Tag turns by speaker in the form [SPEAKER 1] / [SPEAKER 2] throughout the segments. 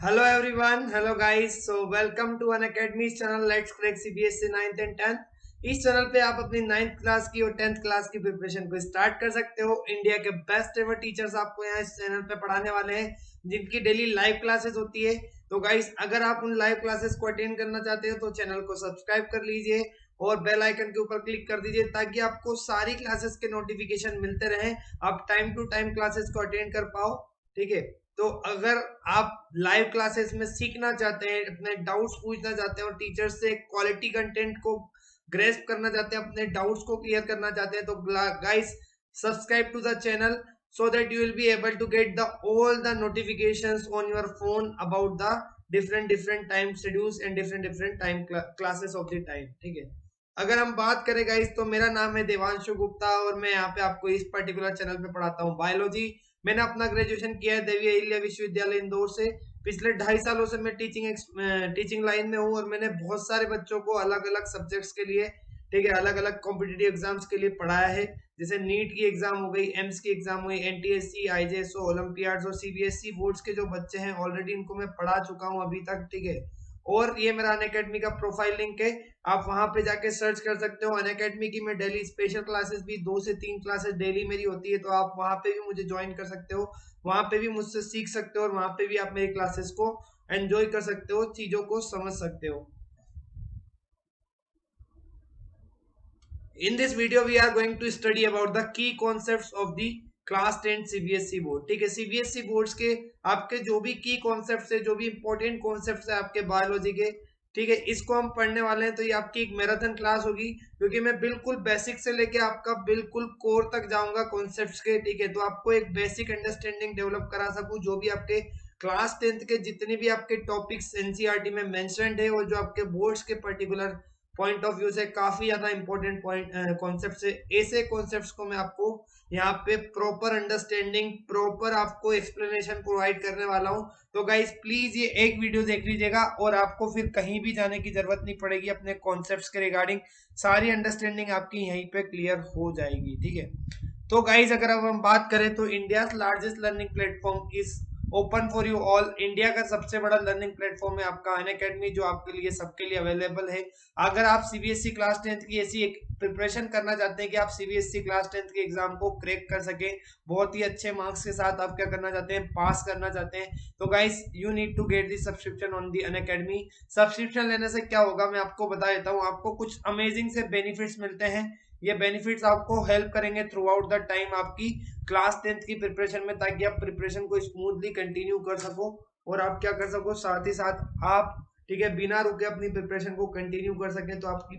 [SPEAKER 1] Hello everyone, hello guys. So welcome to an Academy channel. Let's crack CBSE 9th and 10th. इस channel पे आप अपनी 9th class की और 10th class की प्रिपरेशन को स्टार्ट कर सकते हो। इंडिया के बेस्ट एवर टीचर्स आपको यहाँ इस चैनल पे पढ़ाने वाले हैं, जिनकी डेली लाइव क्लासेस होती है। तो गाइस, अगर आप उन लाइव क्लासेस को अटेंड करना चाहते हो तो चैनल को सब्सक्राइब कर लीजिए और बेल आइकन के ऊपर क्लिक कर दीजिए, ताकि आपको सारी क्लासेस के नोटिफिकेशन मिलते रहें, आप टाइम टू टाइम क्लासेस को अटेंड कर पाओ। ठीक है, तो अगर आप लाइव क्लासेस में सीखना चाहते हैं, अपने डाउट्स पूछना चाहते हैं और टीचर से क्वालिटी कंटेंट को ग्रेस्प करना चाहते हैं, अपने डाउट्स को क्लियर करना चाहते हैं, तो guys subscribe to the channel so that you will be able to get the all the notifications on your phone about the different time schedules and different time classes of the time। ठीक है, अगर हम बात करें guys, तो मेरा नाम है देवांशु गुप्ता और मैं यहाँ पे आपको इस पर्टिकुलर चैनल पे पढ़ाता हूँ बायोलॉजी। मैंने अपना ग्रेजुएशन किया है देवी अहिल्या विश्वविद्यालय इंदौर से। पिछले 2.5 सालों से मैं टीचिंग लाइन में हूँ और मैंने बहुत सारे बच्चों को अलग अलग सब्जेक्ट्स के लिए, ठीक है, अलग अलग कॉम्पिटिटिव एग्जाम्स के लिए पढ़ाया है। जैसे नीट की एग्जाम हो गई, एम्स की एग्जाम हुई, एनटीएससी, आईजेएसओ, ओलंपियाड्स और सीबीएसई बोर्ड्स के जो बच्चे हैं ऑलरेडी इनको मैं पढ़ा चुका हूँ अभी तक। ठीक है, और ये मेरा अनअकैडमी का प्रोफाइल लिंक है, आप वहां पे जाके सर्च कर सकते हो। अनअकैडमी की मैं डेली स्पेशल क्लासेस भी 2 से 3 क्लासेस डेली मेरी होती है, तो आप वहां पे भी मुझे ज्वाइन कर सकते हो, वहां पे भी मुझसे सीख सकते हो और वहां पे भी आप मेरी क्लासेस को एंजॉय कर सकते हो, चीजों को समझ सकते हो। In this video we are going to study about the key concepts of the class 10 CBSE board. ठीक है, सीबीएसई बोर्ड्स के आपके जो भी की कॉन्सेप्ट्स है, जो भी इंपॉर्टेंट कॉन्सेप्ट्स है आपके बायोलॉजी के, ठीक है, इसको हम पढ़ने वाले हैं। तो ये आपकी एक मैराथन क्लास होगी, क्योंकि मैं बिल्कुल बेसिक से लेके आपका बिल्कुल कोर तक जाऊंगा कॉन्सेप्ट्स के। ठीक है, तो आपको एक बेसिक अंडरस्टैंडिंग डेवलप करा सकूं, जो भी आपके क्लास 10th के जितने भी आपके टॉपिक्स एनसीईआरटी में मेंशन्ड है और जो आपके बोर्ड्स के पर्टिकुलर पॉइंट ऑफ व्यू से काफी ज्यादा इंपॉर्टेंट पॉइंट कॉन्सेप्ट है, ऐसे कॉन्सेप्ट्स को मैं आपको यहाँ पे प्रॉपर अंडरस्टैंडिंग, प्रॉपर आपको एक्सप्लेनेशन प्रोवाइड करने वाला हूँ। तो गाइस प्लीज ये एक वीडियो देख लीजिएगा और आपको फिर कहीं भी जाने की जरूरत नहीं पड़ेगी, अपने कॉन्सेप्ट्स के रिगार्डिंग सारी अंडरस्टैंडिंग आपकी यहीं पे क्लियर हो जाएगी। ठीक है, तो गाइस अगर अब हम बात करें तो India largest learning platform is open for you all. India का सबसे बड़ा लर्निंग प्लेटफॉर्म है आपका अनअकैडमी, जो आपके लिए सबके लिए अवेलेबल है। अगर आप सीबीएसई क्लास 10th की ऐसी एक प्रिपरेशन करना चाहते हैं कि आप सीबीएसई क्लास 10th के एग्जाम को क्रैक कर सके बहुत ही अच्छे मार्क्स के साथ, आप क्या करना चाहते हैं, पास करना चाहते हैं, तो guys you need to get the subscription on the Unacademy. Subscription लेने से क्या होगा मैं आपको बता देता हूँ, आपको कुछ अमेजिंग से बेनिफिट्स मिलते हैं। ये बेनिफिट्स आपको हेल्प करेंगे थ्रू आउट द टाइम आपकी क्लास 10th की प्रिपरेशन में, ताकि आप प्रिपरेशन को स्मूथली कंटिन्यू कर सको और आप क्या कर सको, साथ ही साथ आप, ठीक है, बिना रुके अपनी प्रिपरेशन को कंटिन्यू कर सकें। तो आपकी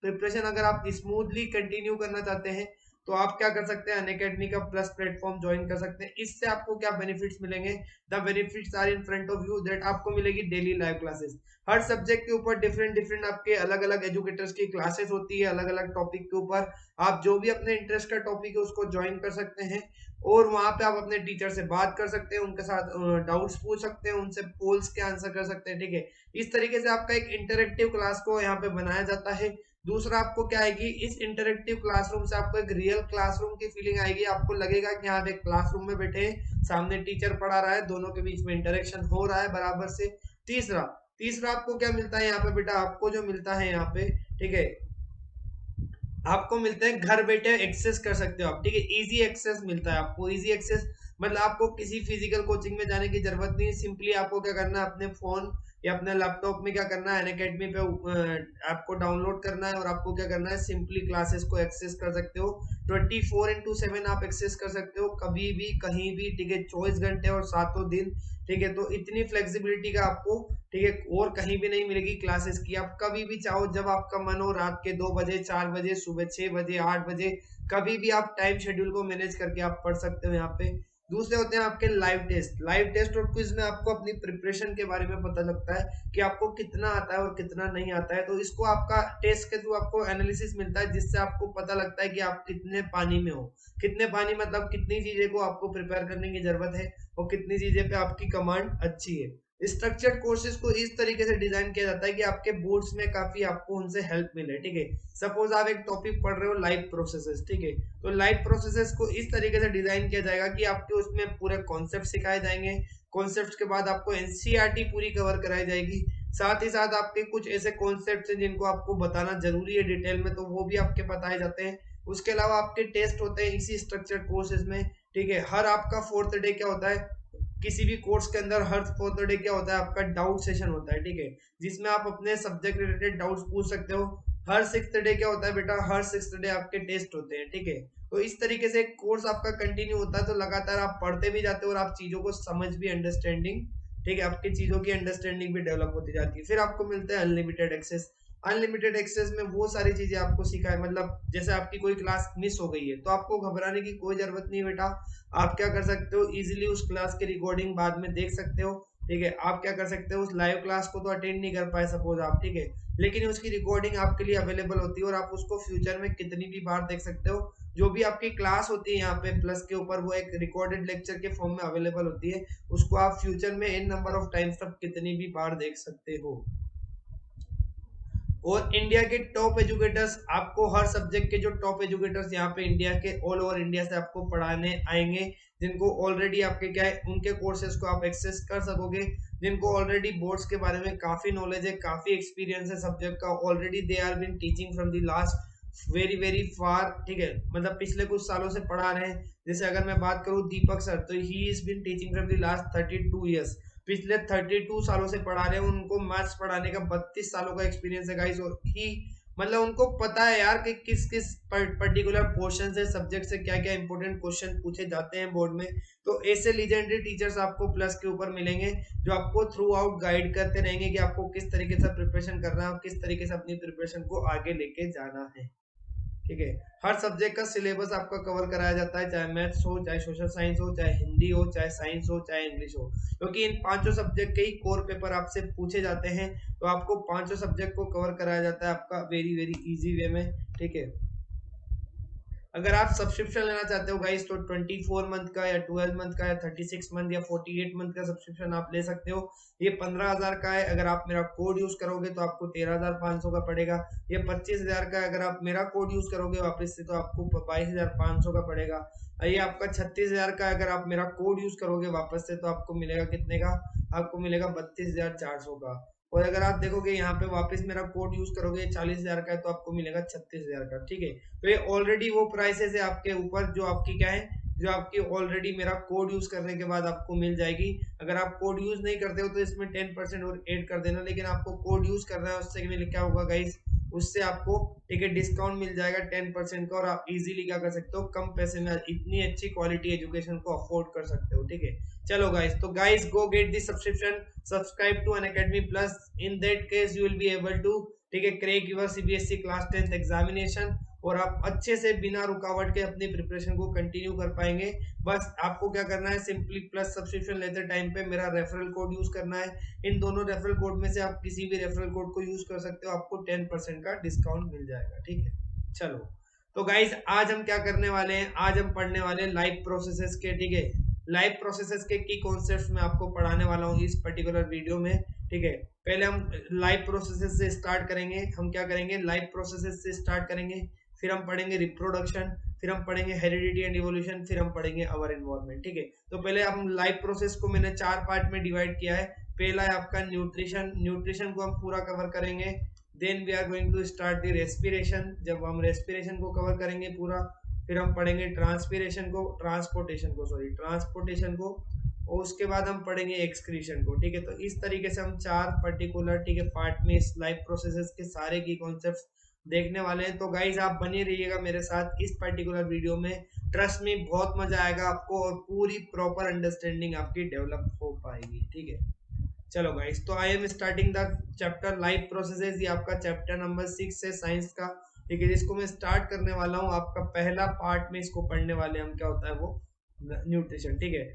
[SPEAKER 1] प्रिपरेशन अगर आप स्मूथली कंटिन्यू करना चाहते हैं तो आप क्या कर सकते हैं, अनअकैडमी का प्लस प्लेटफॉर्म ज्वाइन कर सकते हैं। इससे आपको क्या बेनिफिट्स मिलेंगे, the benefits are in front of you, that आपको मिलेगी डेली लाइव क्लासेस। हर सब्जेक्ट के ऊपर डिफरेंट आपके अलग अलग एजुकेटर्स की क्लासेस होती है, अलग अलग टॉपिक के ऊपर आप जो भी अपने इंटरेस्ट का टॉपिक है उसको ज्वाइन कर सकते हैं और वहां पे आप अपने टीचर से बात कर सकते हैं, उनके साथ डाउट्स पूछ सकते हैं, उनसे पोल्स के आंसर कर सकते हैं। ठीक है, इस तरीके से आपका एक इंटरेक्टिव क्लास को यहाँ पे बनाया जाता है। दूसरा आपको क्या आएगी, इस इंटरेक्टिव क्लासरूम से आपको एक रियल क्लासरूम की फीलिंग आएगी, आपको लगेगा कि यहाँ पे क्लासरूम में बैठे हैं, सामने टीचर पढ़ा रहा है, दोनों के बीच में इंटरेक्शन हो रहा है बराबर से। तीसरा तीसरा आपको क्या मिलता है यहाँ पे बेटा, आपको जो मिलता है यहाँ पे, ठीक है, आपको मिलते हैं घर बैठे एक्सेस कर सकते हो आप। ठीक है, इजी एक्सेस मिलता है आपको, इजी एक्सेस मतलब आपको किसी फिजिकल कोचिंग में जाने की जरूरत नहीं है। सिंपली आपको क्या करना है, अपने फोन या अपने लैपटॉप में क्या करना है, अनअकैडमी पे आपको डाउनलोड करना है और आपको क्या करना है, सिंपली क्लासेस को एक्सेस कर सकते हो। 24/7 आप एक्सेस कर सकते हो, कभी भी कहीं भी। ठीक है, 24 घंटे और 7 दिन। ठीक है, तो इतनी फ्लेक्सिबिलिटी का आपको, ठीक है, और कहीं भी नहीं मिलेगी क्लासेस की। आप कभी भी चाहो, जब आपका मन हो, रात के 2 बजे, 4 बजे, सुबह 6 बजे, 8 बजे, कभी भी आप टाइम शेड्यूल को मैनेज करके आप पढ़ सकते हो यहाँ पे। दूसरे होते हैं आपके लाइव टेस्ट और क्विज में आपको अपनी प्रिपरेशन के बारे में पता लगता है कि आपको कितना आता है और कितना नहीं आता है। तो इसको आपका टेस्ट के थ्रू आपको एनालिसिस मिलता है, जिससे आपको पता लगता है कि आप कितने पानी में हो। कितने पानी मतलब कितनी चीजें को आपको प्रिपेयर करने की जरूरत है और कितनी चीजें पे आपकी कमांड अच्छी है। स्ट्रक्चर्ड कोर्सेज को इस तरीके से डिजाइन किया जाता है कि आपके बोर्ड्स में काफी आपको उनसे हेल्प मिले, ठीक है। सपोज आप एक टॉपिक पढ़ रहे हो लाइव प्रोसेसेस, ठीक है, तो लाइव प्रोसेसेस को इस तरीके से डिजाइन किया जाएगा कि आपके उसमें पूरे कॉन्सेप्ट सिखाए जाएंगे, कॉन्सेप्ट के बाद आपको एनसीईआरटी पूरी कवर कराई जाएगी, साथ ही साथ आपके कुछ ऐसे कॉन्सेप्ट हैं जिनको आपको बताना जरूरी है डिटेल में, तो वो भी आपके बताए जाते हैं। उसके अलावा आपके टेस्ट होते हैं इसी स्ट्रक्चर्ड कोर्सेज में, ठीक है। हर आपका फोर्थ डे क्या होता है, किसी भी कोर्स के अंदर हर फोर्थ डे क्या होता है, आपका डाउट सेशन होता है, ठीक है, जिसमें आप अपने सब्जेक्ट रिलेटेड डाउट्स पूछ सकते हो। हर सिक्स्थ डे क्या होता है बेटा, हर सिक्स्थ डे आपके टेस्ट होते हैं, ठीक है। तो इस तरीके से कोर्स आपका कंटिन्यू होता है, तो लगातार आप पढ़ते भी जाते हो और आप चीजों को समझ भी, अंडरस्टैंडिंग, ठीक है, आपकी चीजों की अंडरस्टैंडिंग भी डेवलप होती जाती है। फिर आपको मिलता है अनलिमिटेड एक्सेस। अनलिमिटेड एक्सेस में वो सारी चीजें आपको सिखाए, मतलब जैसे आपकी कोई क्लास मिस हो गई है तो आपको घबराने की कोई जरूरत नहीं बेटा। आप क्या कर सकते हो, इजीली उस क्लास की रिकॉर्डिंग बाद में देख सकते हो, ठीक है। आप क्या कर सकते हो, उस लाइव क्लास को तो अटेंड नहीं कर पाए सपोज आप, ठीक है, लेकिन उसकी रिकॉर्डिंग आपके लिए अवेलेबल होती है और आप उसको फ्यूचर में कितनी भी बार देख सकते हो। जो भी आपकी क्लास होती है यहाँ पे प्लस के ऊपर, वो एक रिकॉर्डेड लेक्चर के फॉर्म में अवेलेबल होती है, उसको आप फ्यूचर में इन नंबर ऑफ टाइम्स तक कितनी भी बार देख सकते हो। और इंडिया के टॉप एजुकेटर्स, आपको हर सब्जेक्ट के जो टॉप एजुकेटर्स यहाँ पे इंडिया के ऑल ओवर इंडिया से आपको पढ़ाने आएंगे, जिनको ऑलरेडी आपके क्या है, उनके कोर्सेज को आप एक्सेस कर सकोगे, जिनको ऑलरेडी बोर्ड्स के बारे में काफी नॉलेज है, काफी एक्सपीरियंस है सब्जेक्ट का, already they are been teaching from the last very very far, ठीक है, मतलब पिछले कुछ सालों से पढ़ा रहे हैं। जैसे अगर मैं बात करूं दीपक सर, तो he is been teaching from the last 32 years, पिछले 32 सालों से पढ़ा रहे हैं, उनको मैथ्स पढ़ाने का 32 सालों का एक्सपीरियंस है गाइस, और ही मतलब उनको पता है यार कि किस किस पर्टिकुलर पोर्शन से, सब्जेक्ट से क्या क्या इंपॉर्टेंट क्वेश्चन पूछे जाते हैं बोर्ड में। तो ऐसे लीजेंडरी टीचर्स आपको प्लस के ऊपर मिलेंगे, जो आपको थ्रू आउट गाइड करते रहेंगे कि आपको किस तरीके से प्रिपरेशन करना है और किस तरीके से अपनी प्रिपरेशन को आगे लेके जाना है, ठीक है। हर सब्जेक्ट का सिलेबस आपका कवर कराया जाता है, चाहे मैथ्स हो, चाहे सोशल साइंस हो, चाहे हिंदी हो, चाहे साइंस हो, चाहे इंग्लिश हो, क्योंकि इन पांचों सब्जेक्ट के ही कोर पेपर आपसे पूछे जाते हैं, तो आपको पांचों सब्जेक्ट को कवर कराया जाता है आपका वेरी वेरी इजी वे में, ठीक है। अगर आप सब्सक्रिप्शन लेना चाहते हो गाइस, तो 24 मंथ का या 12 मंथ का या 36 मंथ या 48 मंथ का सब्सक्रिप्शन आप ले सकते हो। ये 15,000 का है, अगर आप मेरा कोड यूज करोगे तो आपको 13,500 का पड़ेगा। ये 25,000 का है, अगर आप मेरा कोड यूज करोगे वापस से तो आपको 22,500 का पड़ेगा। ये आपका 36,000 का है, अगर आप मेरा कोड यूज करोगे वापस से तो आपको मिलेगा कितने का, आपको मिलेगा 32,400 का। और अगर आप देखोगे यहाँ पे वापस मेरा कोड यूज करोगे 40,000 का है, तो आपको मिलेगा 36,000 का, ठीक है। तो ये ऑलरेडी वो प्राइसेस है आपके ऊपर, जो आपकी क्या है, जो आपकी ऑलरेडी मेरा कोड यूज करने के बाद आपको मिल जाएगी। अगर आप कोड यूज नहीं करते हो तो इसमें 10% और ऐड कर देना, लेकिन आपको कोड यूज करना है, उससे क्या होगा गाइस, उससे आपको ठीक है डिस्काउंट मिल जाएगा 10% का, और आप इजीली क्या कर सकते हो, कम पैसे में इतनी अच्छी क्वालिटी एजुकेशन को अफोर्ड कर सकते हो, ठीक है। चलो गाइस, तो guys go get the subscription, subscribe to Unacademy plus, in that case you will be able to, ठीक है, crack your CBSE class 10th examination, और आप अच्छे से बिना रुकावट के अपनी प्रिपरेशन को कंटिन्यू कर पाएंगे। बस आपको क्या करना है, सिंपली प्लस सब्सक्रिप्शन लेते टाइम पे मेरा रेफरल कोड यूज करना है। इन दोनों रेफरल कोड में से आप किसी भी रेफरल कोड को यूज कर सकते हो, आपको 10% का डिस्काउंट मिल जाएगा, ठीक है। चलो, तो गाइज आज हम क्या करने वाले हैं, आज हम पढ़ने वाले हैं लाइव प्रोसेसेस के, ठीक है, लाइव प्रोसेसेस के की कॉन्सेप्ट्स में आपको पढ़ाने वाला हूँ इस पर्टिकुलर वीडियो में, ठीक है। पहले हम लाइव प्रोसेसेस से स्टार्ट करेंगे, हम क्या करेंगे, लाइव प्रोसेसेस से स्टार्ट करेंगे, फिर हम पढ़ेंगे रिप्रोडक्शन, फिर हम पढ़ेंगे हेरिडिटी एंड इवोल्यूशन, फिर हम पढ़ेंगे आवर एनवायरनमेंट, ठीक है। तो पहले हम लाइव प्रोसेस को मैंने 4 पार्ट में डिवाइड किया है। पहला है आपका न्यूट्रिशन, न्यूट्रिशन को हम पूरा कवर करेंगे। Then we are going to start the respiration, जब हम रेस्पिरेशन को कवर करेंगे पूरा, फिर हम पढ़ेंगे ट्रांसपिरेशन को, ट्रांसपोर्टेशन को, और उसके बाद हम पढ़ेंगे एक्सक्रीशन को, ठीक है। तो इस तरीके से हम 4 पर्टिकुलर, ठीक है, पार्ट में इस लाइव प्रोसेसेस के सारे की कॉन्सेप्ट्स देखने वाले हैं। तो गाइज आप बने रहिएगा मेरे साथ इस पर्टिकुलर वीडियो में, ट्रस्ट में बहुत मजा आएगा आपको और पूरी प्रॉपर अंडरस्टैंडिंग आपकी डेवलप हो पाएगी, ठीक है। चलो गाइस, तो I am starting the chapter live processes, ये आपका चैप्टर नंबर 6 है साइंस का, ठीक है, जिसको मैं स्टार्ट करने वाला हूँ। आपका पहला पार्ट में इसको पढ़ने वाले हम, क्या होता है वो न्यूट्रिशन, ठीक है।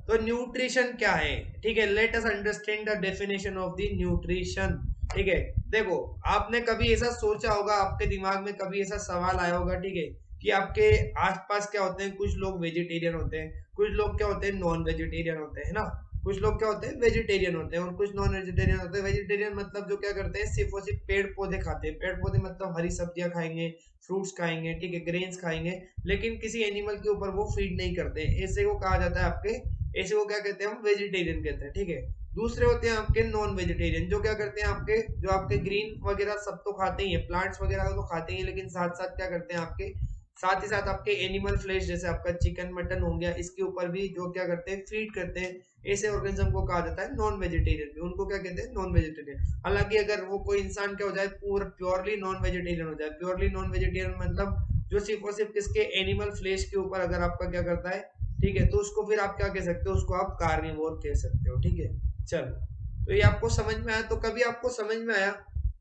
[SPEAKER 1] तो न्यूट्रिशन क्या है, ठीक है, let us understand the definition of the nutrition, ठीक है। देखो, आपने कभी ऐसा सोचा होगा, आपके दिमाग में कभी ऐसा सवाल आया होगा, ठीक है, कि आपके आसपास क्या होते हैं, कुछ लोग वेजिटेरियन होते हैं, कुछ लोग क्या होते हैं नॉन वेजिटेरियन होते हैं ना, कुछ लोग क्या होते हैं वेजिटेरियन होते हैं और कुछ नॉन वेजिटेरियन होते हैं। वेजिटेरियन मतलब जो क्या करते हैं सिर्फ और सिर्फ पेड़ पौधे खाते हैं, पेड़ पौधे मतलब हरी सब्जियां खाएंगे, फ्रूट्स खाएंगे, ठीक है, ग्रेन्स खाएंगे, लेकिन किसी एनिमल के ऊपर वो फीड नहीं करते हैं, ऐसे को कहा जाता है आपके, ऐसे को क्या कहते हैं हम वेजिटेरियन कहते हैं, ठीक है। दूसरे होते हैं आपके नॉन वेजिटेरियन, जो क्या करते हैं आपके, जो आपके ग्रीन वगैरह सब तो खाते ही है, प्लांट्स वगैरह तो खाते ही है, लेकिन साथ साथ क्या करते हैं आपके, साथ ही साथ आपके एनिमल फ्लेश जैसे आपका चिकन मटन हो गया, इसके ऊपर भी जो क्या करते हैं फीड करते हैं, ऐसे ऑर्गेनिज्म को कहा जाता है नॉन वेजिटेरियन भी, उनको क्या कहते हैं नॉन वेजिटेरियन। हालांकि अगर वो कोई इंसान क्या हो जाए पूरा प्योरली नॉन वेजिटेरियन हो जाए, प्योरली नॉन वेजिटेरियन मतलब जो सिर्फ और सिर्फ किसके एनिमल फ्लेश के ऊपर अगर आपका क्या करता है, ठीक है, तो उसको फिर आप क्या कह सकते हो, उसको आप कार्निवोर कह सकते हो, ठीक है। चलो, तो ये आपको समझ में आया, तो कभी आपको समझ में आया,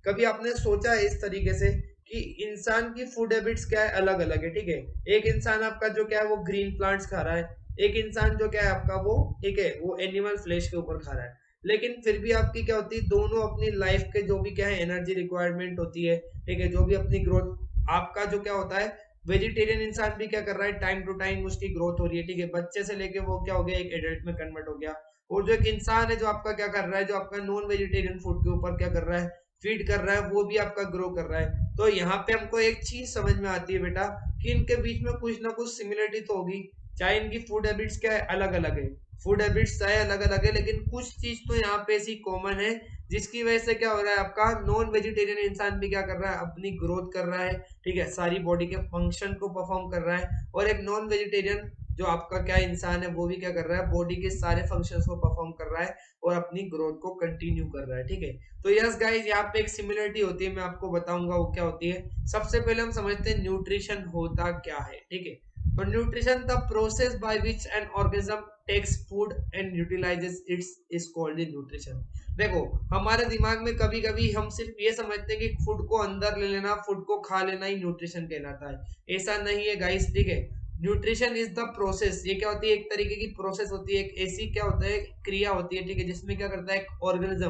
[SPEAKER 1] कभी आपने सोचा है इस तरीके से कि इंसान की फूड हैबिट्स क्या है, अलग अलग है, ठीक है। एक इंसान आपका जो क्या है वो ग्रीन प्लांट्स खा रहा है, एक इंसान जो क्या है आपका वो, ठीक है, वो एनिमल फ्लेश के ऊपर खा रहा है, लेकिन फिर भी आपकी क्या होती है, दोनों अपनी लाइफ के जो भी क्या है एनर्जी रिक्वायरमेंट होती है, ठीक है, जो भी अपनी ग्रोथ, आपका जो क्या होता है वेजिटेरियन इंसान भी क्या कर रहा है, टाइम टू टाइम उसकी ग्रोथ हो रही है, ठीक है, बच्चे से लेके वो क्या हो गया एक एडल्ट में कन्वर्ट हो गया। और जो एक इंसान है जो आपका क्या कर रहा है, जो आपका नॉन वेजिटेरियन फूड के ऊपर क्या कर रहा है, फीड कर रहा है, वो भी आपका ग्रो कर रहा है। तो यहाँ पे हमको एक चीज समझ में आती है बेटा कि इनके बीच में कुछ ना कुछ सिमिलरिटी तो होगी, चाहे इनकी फूड हैबिट्स क्या है अलग अलग है, फूड हैबिट्स चाहे अलग अलग है, लेकिन कुछ चीज तो यहाँ पे ऐसी कॉमन है जिसकी वजह से क्या हो रहा है, आपका नॉन वेजिटेरियन इंसान भी क्या कर रहा है, अपनी ग्रोथ कर रहा है, ठीक है, सारी बॉडी के फंक्शन को परफॉर्म कर रहा है, और एक नॉन वेजिटेरियन जो आपका क्या इंसान है वो भी क्या कर रहा है, बॉडी के सारे फंक्शंस को परफॉर्म कर रहा है और अपनी ग्रोथ को कंटिन्यू कर रहा है, ठीक है। तो यस गाइस, यहाँ पे एक सिमिलरिटी होती है, मैं आपको बताऊंगा वो क्या होती है। सबसे पहले हम समझते हैं न्यूट्रिशन होता क्या है, ठीक है। तो nutrition the process by which an organism takes food and utilises its is called nutrition. देखो, हमारे दिमाग में कभी कभी हम सिर्फ ये समझते हैं कि फूड को अंदर ले लेना, फूड को खा लेना ही न्यूट्रिशन कहलाता है, ऐसा नहीं है गाइस, ठीक है। न्यूट्रिशन इज द प्रोसेस, ये क्या होती है, एक तरीके की प्रोसेस होती है, एक ऐसी क्या होता है क्रिया होती है, ठीक है, जिसमें क्या करता है एक ऑर्गेनिज्म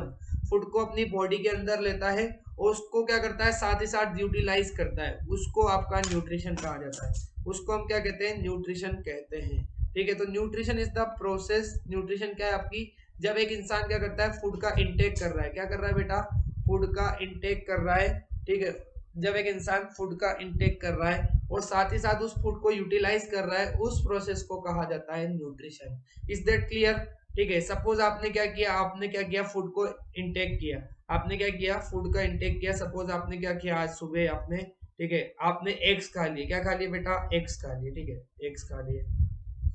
[SPEAKER 1] फूड को अपनी बॉडी के अंदर लेता है और उसको क्या करता है साथ ही साथ यूटिलाइज करता है, उसको आपका न्यूट्रिशन कहा जाता है, उसको हम क्या कहते हैं, न्यूट्रिशन कहते हैं, ठीक है। तो nutrition is the process, nutrition क्या है आपकी, जब एक इंसान क्या करता है फूड का इंटेक कर रहा है, क्या कर रहा है बेटा, फूड का इंटेक कर रहा है, ठीक है, जब एक इंसान फूड का इंटेक कर रहा है और साथ ही साथ उस फूड को यूटिलाइज कर रहा है, उस प्रोसेस को कहा जाता है न्यूट्रिशन। इज दैट क्लियर, ठीक है। सपोज आपने क्या किया, आपने क्या किया, फूड को इंटेक किया, आपने क्या किया, फूड का इंटेक किया, सपोज आपने क्या किया, आज सुबह आपने, ठीक है, आपने एग्स खा लिए, क्या खा लिए बेटा, एग्स खा लिए, ठीक है, एग्स खा लिए,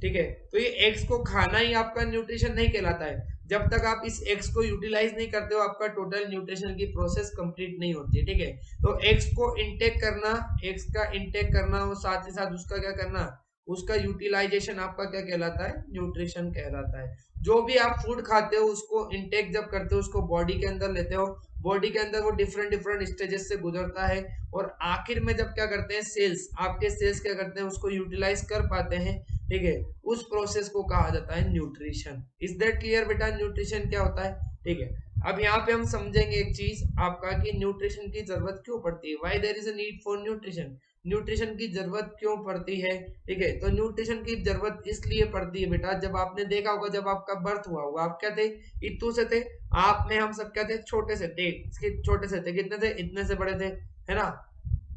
[SPEAKER 1] ठीक है। तो ये एग्स को खाना ही आपका न्यूट्रिशन नहीं कहलाता है, जब तक आप इस एग्स को यूटिलाइज नहीं करते हो आपका टोटल न्यूट्रिशन की प्रोसेस कंप्लीट नहीं होती है, ठीक है। तो एग्स को इंटेक करना, एग्स का इंटेक करना और साथ ही साथ उसका क्या करना, उसका यूटिलाइजेशन आपका क्या कहलाता है, न्यूट्रिशन कहलाता है। जो भी आप फूड खाते हो उसको इंटेक जब करते हो, उसको बॉडी के अंदर लेते हो, बॉडी के अंदर वो डिफरेंट डिफरेंट स्टेजेस से गुजरता है और आखिर में जब क्या करते हैं सेल्स, आपके सेल्स क्या करते हैं उसको यूटिलाइज कर पाते हैं, ठीक है, उस प्रोसेस को कहा जाता है न्यूट्रिशन। इज दैट क्लियर बेटा, न्यूट्रिशन क्या होता है, ठीक है। अब यहाँ पे हम समझेंगे एक चीज आपका कि न्यूट्रिशन की जरूरत क्यों पड़ती है, why there is a need for nutrition, nutrition की जरूरत क्यों पड़ती है, ठीक है। तो न्यूट्रिशन की जरूरत इसलिए पड़ती है बेटा, जब आपने देखा होगा जब आपका बर्थ हुआ होगा, आप क्या थे, इतू से थे, आप में हम सब क्या थे, छोटे से थे, छोटे से थे, कितने थे, इतने से बड़े थे, है ना।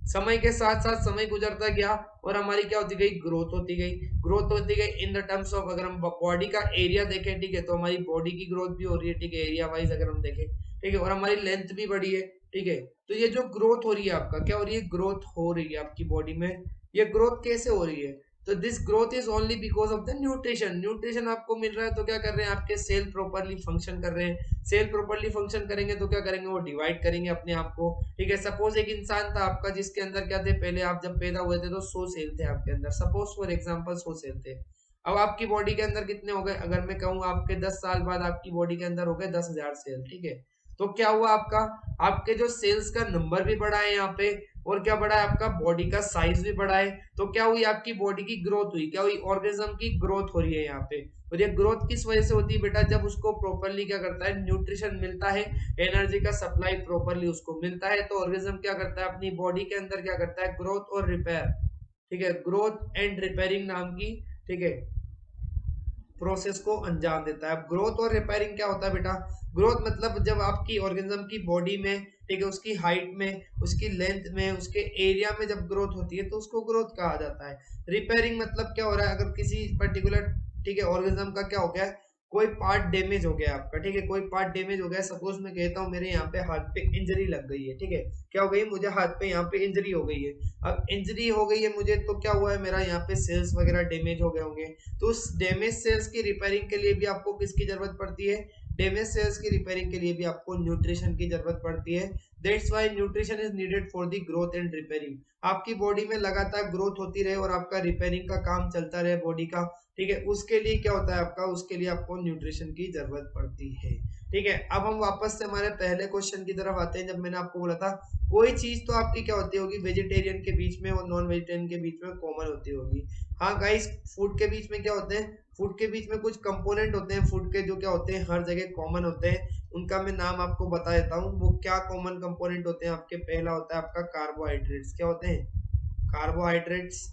[SPEAKER 1] समय के साथ साथ समय गुजरता गया और हमारी क्या होती गई, ग्रोथ होती गई, ग्रोथ होती गई इन द टर्म्स ऑफ, अगर हम बॉडी का एरिया देखें, ठीक है, तो हमारी बॉडी की ग्रोथ भी हो रही है, ठीक है, एरिया वाइज अगर हम देखें, ठीक है, और हमारी लेंथ भी बढ़ी है, ठीक है। तो ये जो ग्रोथ हो रही है आपका, क्या हो रही है, ग्रोथ हो रही है आपकी बॉडी में, ये ग्रोथ कैसे हो रही है, तो this growth is only because of the nutrition, nutrition आपको मिल रहा है तो क्या कर रहे हैं, आपके सेल प्रॉपरली फंक्शन कर रहे हैं, सेल प्रॉपरली फंक्शन करेंगे तो क्या करेंगे, वो डिवाइड करेंगे अपने आप को, ठीक है। सपोज एक इंसान था आपका जिसके अंदर क्या थे, पहले आप जब पैदा हुए थे तो 100 सेल थे आपके अंदर, सपोज फॉर एग्जांपल 100 सेल थे। अब आपकी बॉडी के अंदर कितने हो गए, अगर मैं कहूँ आपके 10 साल बाद आपकी बॉडी के अंदर हो गए 10,000 सेल, ठीक है। तो क्या हुआ आपका, आपके जो सेल्स का नंबर भी बढ़ा है यहाँ पे, और क्या बढ़ा है, आपका बॉडी का साइज भी बढ़ा है, तो क्या हुई, आपकी बॉडी की ग्रोथ हुई, क्या हुई, ऑर्गेनिज्म की ग्रोथ हो रही है यहाँ पे। और ये ग्रोथ किस वजह से होती है बेटा, जब उसको प्रॉपरली क्या करता है, न्यूट्रिशन मिलता है, एनर्जी का सप्लाई प्रॉपरली उसको मिलता है, तो ऑर्गेनिज्म क्या करता है, अपनी बॉडी के अंदर क्या करता है, ग्रोथ और रिपेयर, ठीक है, ग्रोथ एंड रिपेयरिंग नाम की, ठीक है, प्रोसेस को अंजाम देता है। अब ग्रोथ और रिपेयरिंग क्या होता है बेटा? ग्रोथ मतलब जब आपकी ऑर्गेनिज्म की बॉडी में, ठीक है, उसकी हाइट में, उसकी लेंथ में, उसके एरिया में जब ग्रोथ होती है तो उसको ग्रोथ कहा जाता है। रिपेयरिंग मतलब क्या हो रहा है, अगर किसी पर्टिकुलर, ठीक है, ऑर्गेनिज्म का क्या हो गया, कोई पार्ट डैमेज हो गया आपका, ठीक है, कोई पार्ट डैमेज हो गया, सपोज मैं कहता हूँ मेरे यहाँ पे हाथ पे इंजरी लग गई है, ठीक है, क्या हो गई, मुझे हाथ पे यहाँ पे इंजरी हो गई है। अब इंजरी हो गई है मुझे, तो क्या हुआ है, मेरा यहाँ पे सेल्स वगैरह डैमेज हो गए होंगे, तो उस डैमेज सेल्स की रिपेयरिंग के लिए भी आपको किसकी जरूरत पड़ती है? डैमेज सेल्स की रिपेयरिंग के लिए भी आपको न्यूट्रिशन की जरूरत पड़ती है। That's why nutrition is needed for the growth and repairing. आपकी बॉडी में लगातार ग्रोथ होती रहे और आपका रिपेयरिंग का काम चलता रहे बॉडी का, ठीक है, उसके लिए क्या होता है आपका, उसके लिए आपको न्यूट्रिशन की जरूरत पड़ती है। ठीक है, अब हम वापस से हमारे पहले क्वेश्चन की तरफ आते हैं। जब मैंने आपको बोला था कोई चीज तो आपकी क्या होती होगी, वेजिटेरियन के बीच में और नॉन वेजिटेरियन के बीच में कॉमन होती होगी। हाँ गाइस, फूड के बीच में क्या होते हैं, फूड के बीच में कुछ कंपोनेंट होते हैं फूड के, जो क्या होते हैं हर जगह कॉमन होते हैं। उनका मैं नाम आपको बता देता हूँ, वो क्या कॉमन कंपोनेंट होते हैं आपके। पहला होता है आपका कार्बोहाइड्रेट्स। क्या होते हैं? कार्बोहाइड्रेट्स,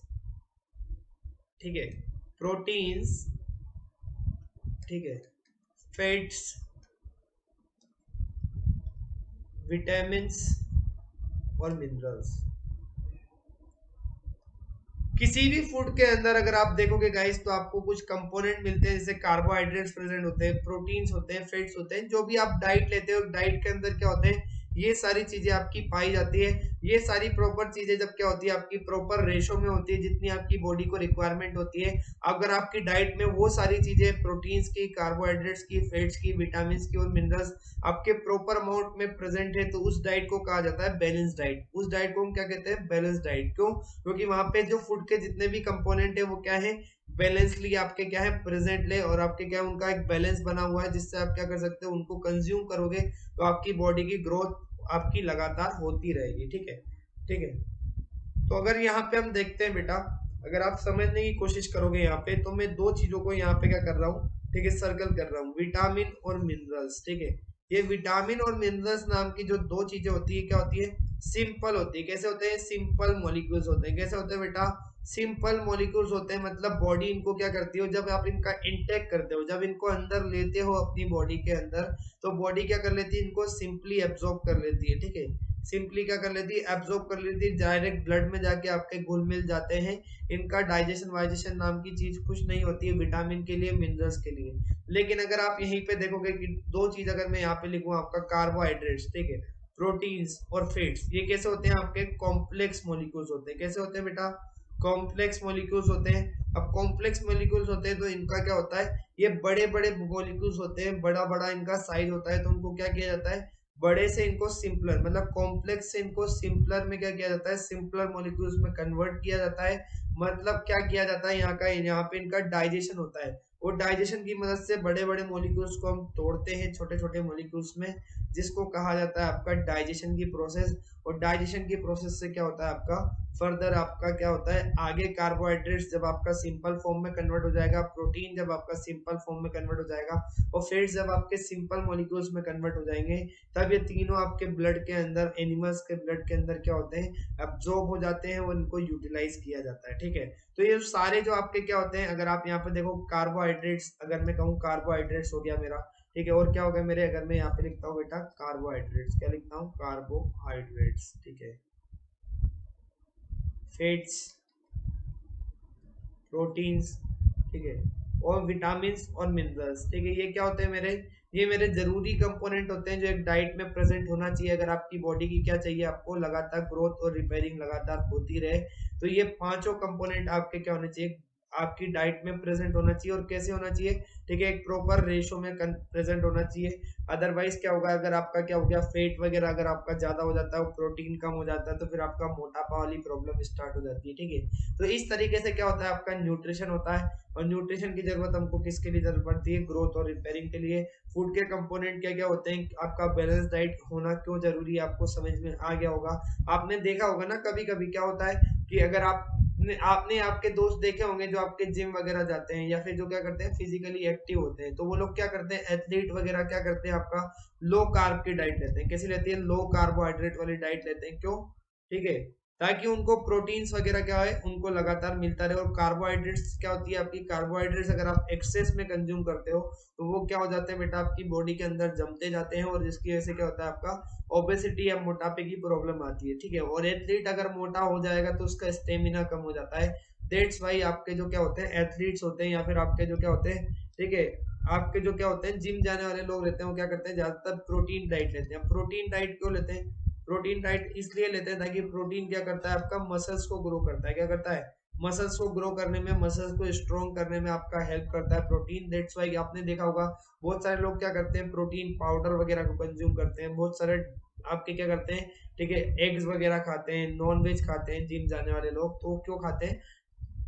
[SPEAKER 1] ठीक है, प्रोटीन्स, ठीक है, फैट्स, विटामिन्स और मिनरल्स। किसी भी फूड के अंदर अगर आप देखोगे गाइस तो आपको कुछ कंपोनेंट मिलते हैं, जैसे कार्बोहाइड्रेट्स प्रेजेंट होते हैं, प्रोटीन्स होते हैं, फैट्स होते हैं। जो भी आप डाइट लेते हो, डाइट के अंदर क्या होते हैं, ये सारी चीजें आपकी पाई जाती है। ये सारी प्रॉपर चीजें जब क्या होती है, आपकी प्रॉपर रेशो में होती है, जितनी आपकी बॉडी को रिक्वायरमेंट होती है। अगर आपकी डाइट में वो सारी चीजें प्रोटीन्स की, कार्बोहाइड्रेट्स की, फैट्स की, विटामिन की और मिनरल्स आपके प्रॉपर अमाउंट में प्रेजेंट है, तो उस डाइट को कहा जाता है बैलेंस डाइट। उस डाइट को हम क्या कहते हैं? Balance diet. क्यों? क्योंकि वहां पे जो फूड के जितने भी कंपोनेंट है वो क्या है, बैलेंसली आपके क्या है, प्रेजेंटली, और आपके क्या है, उनका एक बैलेंस बना हुआ है, जिससे आप क्या कर सकते हो, उनको कंज्यूम करोगे तो आपकी बॉडी की ग्रोथ आपकी लगातार होती रहेगी। ठीक है, ठीक है। तो अगर यहाँ पे हम देखते हैं बेटा, अगर आप समझने की कोशिश करोगे यहाँ पे, तो मैं दो चीजों को यहाँ पे क्या कर रहा हूँ, ठीक है, सर्कल कर रहा हूँ, विटामिन और मिनरल्स। ठीक है, ये विटामिन और मिनरल्स नाम की जो दो चीजें होती है, क्या होती है, सिंपल होती है। कैसे होते हैं? सिंपल मॉलिक्यूल्स होते हैं। कैसे होते हैं बेटा? सिंपल मॉलिक्यूल्स होते हैं। मतलब बॉडी इनको क्या करती हो, जब आप इनका इंटेक करते हो, जब इनको अंदर लेते हो अपनी बॉडी के अंदर, तो बॉडी क्या कर लेती है, इनको सिंपली एब्जॉर्ब कर लेती है। ठीक है, सिंपली क्या कर लेती है, एब्जॉर्ब कर लेती है, डायरेक्ट ब्लड में जाके आपके घुल मिल जाते हैं। इनका डाइजेशन वाइजेशन नाम की चीज कुछ नहीं होती है विटामिन के लिए, मिनरल्स के लिए। लेकिन अगर आप यहीं पे देखोगे कि दो चीज अगर मैं यहाँ पे लिखूं, आपका कार्बोहाइड्रेट्स, ठीक है, प्रोटीन्स और फैट्स, ये कैसे होते हैं? आपके कॉम्प्लेक्स मॉलिक्यूल्स होते हैं। कैसे होते हैं बेटा? कॉम्प्लेक्स मॉलिक्यूल्स होते हैं। अब कॉम्प्लेक्स मॉलिक्यूल्स होते हैं तो इनका क्या होता है, ये बड़े बड़े मॉलिक्यूल्स होते हैं, बड़ा बड़ा इनका साइज होता है, तो उनको क्या किया जाता है, बड़े से इनको सिंपलर, मतलब कॉम्प्लेक्स से इनको सिंपलर में क्या किया जाता है, सिंपलर मॉलिक्यूल्स में कन्वर्ट किया जाता है। मतलब क्या किया जाता है, यहाँ पे इनका डाइजेशन होता है, और डाइजेशन की मदद से बड़े बड़े मॉलिक्यूल्स को हम तोड़ते हैं छोटे छोटे मॉलिक्यूल्स में, जिसको कहा जाता है आपका डाइजेशन की प्रोसेस। और डाइजेशन की प्रोसेस से क्या होता है आपका, फर्दर आपका क्या होता है, आगे कार्बोहाइड्रेट्स जब आपका सिंपल फॉर्म में कन्वर्ट हो जाएगा, प्रोटीन जब आपका सिंपल फॉर्म में कन्वर्ट हो जाएगा, और फैट्स जब आपके सिंपल मॉलिक्यूल्स में कन्वर्ट हो जाएंगे, तब ये तीनों आपके ब्लड के अंदर, एनिमल्स के ब्लड के अंदर क्या होते हैं, एब्जॉर्ब हो जाते हैं और इनको यूटिलाइज किया जाता है। ठीक है, तो ये सारे जो आपके क्या होते हैं, अगर आप यहाँ पे देखो कार्बोहाइड्रेट्स, अगर मैं कहूँ कार्बोहाइड्रेट्स हो गया मेरा, ठीक है, और क्या होगा मेरे, अगर मैं यहाँ पे लिखता हूँ बेटा कार्बोहाइड्रेट्स, क्या लिखता हूँ, कार्बोहाइड्रेट्स, ठीक है, फैट्स, प्रोटीन्स, ठीक है, और विटामिन और मिनरल्स। ठीक है, ये क्या होते हैं मेरे, ये मेरे जरूरी कंपोनेंट होते हैं जो एक डाइट में प्रेजेंट होना चाहिए। अगर आपकी बॉडी की क्या चाहिए, आपको लगातार ग्रोथ और रिपेयरिंग लगातार होती रहे, तो ये पांचों कंपोनेंट आपके क्या होने चाहिए, आपकी डाइट में प्रेजेंट होना चाहिए। और कैसे होना चाहिए, ठीक है, एक प्रॉपर रेशो में प्रेजेंट होना चाहिए। अदरवाइज क्या होगा, अगर आपका क्या हो गया, फेट वगैरह अगर आपका ज्यादा हो जाता है, प्रोटीन कम हो जाता है, तो फिर आपका मोटापा वाली प्रॉब्लम स्टार्ट हो जाती है। ठीक है, तो इस तरीके से क्या होता है, आपका न्यूट्रिशन होता है। और न्यूट्रिशन की जरूरत हमको किसके लिए जरूरत पड़ती है, ग्रोथ और रिपेयरिंग के लिए। फूड के कंपोनेंट क्या क्या होते हैं, आपका बैलेंस डाइट होना क्यों जरूरी है, आपको समझ में आ गया होगा। आपने देखा होगा ना, कभी कभी क्या होता है कि अगर आपने आपके दोस्त देखे होंगे जो आपके जिम वगैरह जाते हैं, या फिर जो क्या करते हैं, फिजिकली एक्टिव होते हैं, तो वो लोग क्या करते हैं, एथलीट वगैरह क्या करते हैं, आपका लो कार्ब की डाइट लेते हैं। कैसी लेती है, लो कार्बोहाइड्रेट वाली डाइट लेते हैं। क्यों? ठीक है, ताकि उनको प्रोटीन्स वगैरह क्या है उनको लगातार मिलता रहे। और कार्बोहाइड्रेट्स क्या होती है आपकी, कार्बोहाइड्रेट्स अगर आप एक्सेस में कंज्यूम करते हो तो वो क्या हो जाते हैं बेटा आपकी बॉडी के अंदर जमते जाते हैं, और जिसकी वजह से क्या होता है आपका ओबेसिटी या मोटापे की प्रॉब्लम आती है, ठीक है। और एथलीट अगर मोटा हो जाएगा तो उसका स्टेमिना कम हो जाता है। दैट्स वाई आपके जो क्या होते हैं एथलीट्स होते हैं या फिर आपके जो क्या होते हैं, ठीक है, आपके जो क्या होते हैं जिम जाने वाले लोग रहते हैं वो क्या करते हैं ज्यादातर प्रोटीन डाइट लेते हैं। प्रोटीन डाइट क्यों लेते हैं, प्रोटीन डाइट इसलिए लेते हैं ताकि प्रोटीन क्या करता है आपका मसल्स को ग्रो करता है, क्या करता है मसल्स को ग्रो करने में, मसल्स को स्ट्रॉन्ग करने में आपका हेल्प करता है प्रोटीन। दैट्स वाई आपने देखा होगा बहुत सारे लोग क्या करते हैं प्रोटीन पाउडर वगैरह को कंज्यूम करते हैं, बहुत सारे आपके क्या करते हैं, ठीक है, एग्स वगैरह खाते हैं, नॉन वेज खाते हैं जिम जाने वाले लोग। तो क्यों खाते हैं,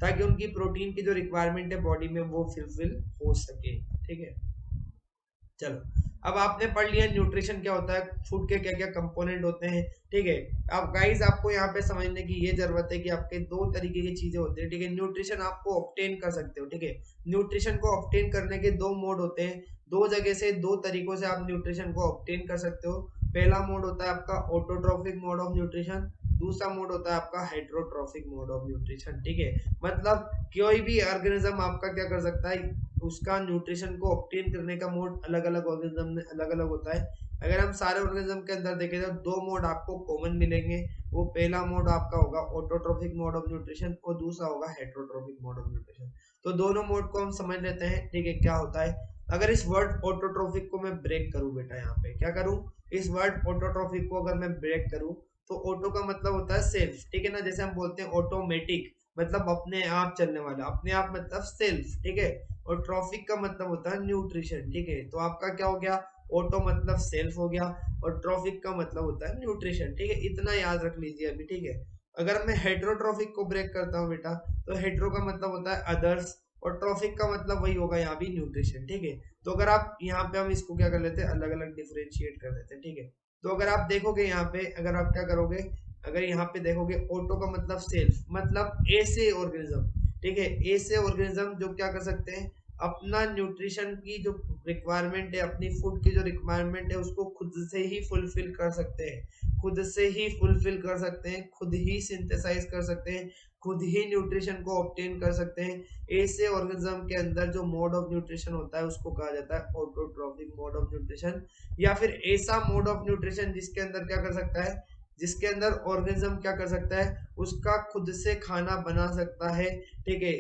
[SPEAKER 1] ताकि उनकी प्रोटीन की जो रिक्वायरमेंट है बॉडी में वो फुलफिल हो सके, ठीक है। चलो अब आपने पढ़ लिया न्यूट्रिशन क्या होता है, फूड के क्या क्या कंपोनेंट होते हैं, ठीक है। अब गाइस आपको यहाँ पे समझने की ये जरूरत है कि आपके दो तरीके की चीजें होती है, ठीक है। न्यूट्रिशन आपको ऑब्टेन कर सकते हो, ठीक है। न्यूट्रिशन को ऑब्टेन करने के दो मोड होते हैं, दो जगह से दो तरीकों से आप न्यूट्रिशन को ऑब्टेन कर सकते हो। पहला मोड होता है आपका ऑटोट्रॉफिक मोड ऑफ न्यूट्रिशन, दूसरा मोड होता है आपका हाइड्रोट्रॉफिक मोड ऑफ न्यूट्रिशन, ठीक है। मतलब कोई भी ऑर्गेनिज्म आपका क्या कर सकता है, उसका न्यूट्रिशन को ऑब्टेन करने का मोड अलग अलग ऑर्गेनिज्म में अलग अलग होता है। अगर हम सारे ऑर्गेनिज्म के अंदर देखें तो दो मोड आपको कॉमन मिलेंगे। वो पहला मोड आपका होगा ऑटोट्रॉफिक मोड ऑफ न्यूट्रिशन और दूसरा होगा हेटरोट्रॉफिक मोड ऑफ न्यूट्रिशन। तो दोनों मोड को हम समझ लेते हैं, ठीक है, क्या होता है। अगर इस वर्ड ऑटोट्रॉफिक को मैं ब्रेक करूं बेटा, यहाँ पे क्या करूं, इस वर्ड ऑटोट्रॉफिक को अगर मैं ब्रेक करूं तो ऑटो का मतलब होता है सेल्फ, ठीक है ना। जैसे हम बोलते हैं ऑटोमेटिक मतलब अपने आप चलने वाला, अपने आप मतलब सेल्फ, ठीक है। और ट्रॉफिक का मतलब होता है न्यूट्रिशन, ठीक है। तो आपका क्या हो गया, ऑटो मतलब सेल्फ हो गया और ट्रॉफिक का मतलब होता है न्यूट्रिशन, ठीक है। इतना याद रख लीजिए अभी, ठीक है। अगर मैं हेट्रोट्रॉफिक को ब्रेक करता हूँ बेटा तो हेट्रो का मतलब होता है अदर्स और ट्रॉफिक का मतलब वही होगा यहाँ भी न्यूट्रिशन, ठीक है। तो अगर आप यहाँ पे हम इसको क्या कर लेते हैं अलग अलग डिफरेंशिएट कर लेते हैं, ठीक है। तो अगर आप देखोगे यहाँ पे, अगर आप क्या करोगे, अगर यहाँ पे देखोगे ऑटो का मतलब सेल्फ मतलब ए से ऑर्गेनिज्म, ठीक है। ए से ऑर्गेनिज्म जो क्या कर सकते हैं अपना न्यूट्रिशन की जो रिक्वायरमेंट है, अपनी फूड की जो रिक्वायरमेंट है उसको खुद से ही फुलफिल कर सकते हैं, खुद से ही फुलफिल कर सकते हैं, खुद ही सिंथेसाइज कर सकते हैं, खुद ही न्यूट्रिशन को ऑब्टेन कर सकते हैं। ऐसे ऑर्गेनिज्म के अंदर जो मोड ऑफ न्यूट्रिशन होता है उसको कहा जाता है ऑटोट्रॉफिक मोड ऑफ न्यूट्रिशन, या फिर ऐसा मोड ऑफ न्यूट्रिशन जिसके अंदर क्या कर सकता है, जिसके अंदर ऑर्गेनिज्म क्या कर सकता है उसका खुद से खाना बना सकता है, ठीक है।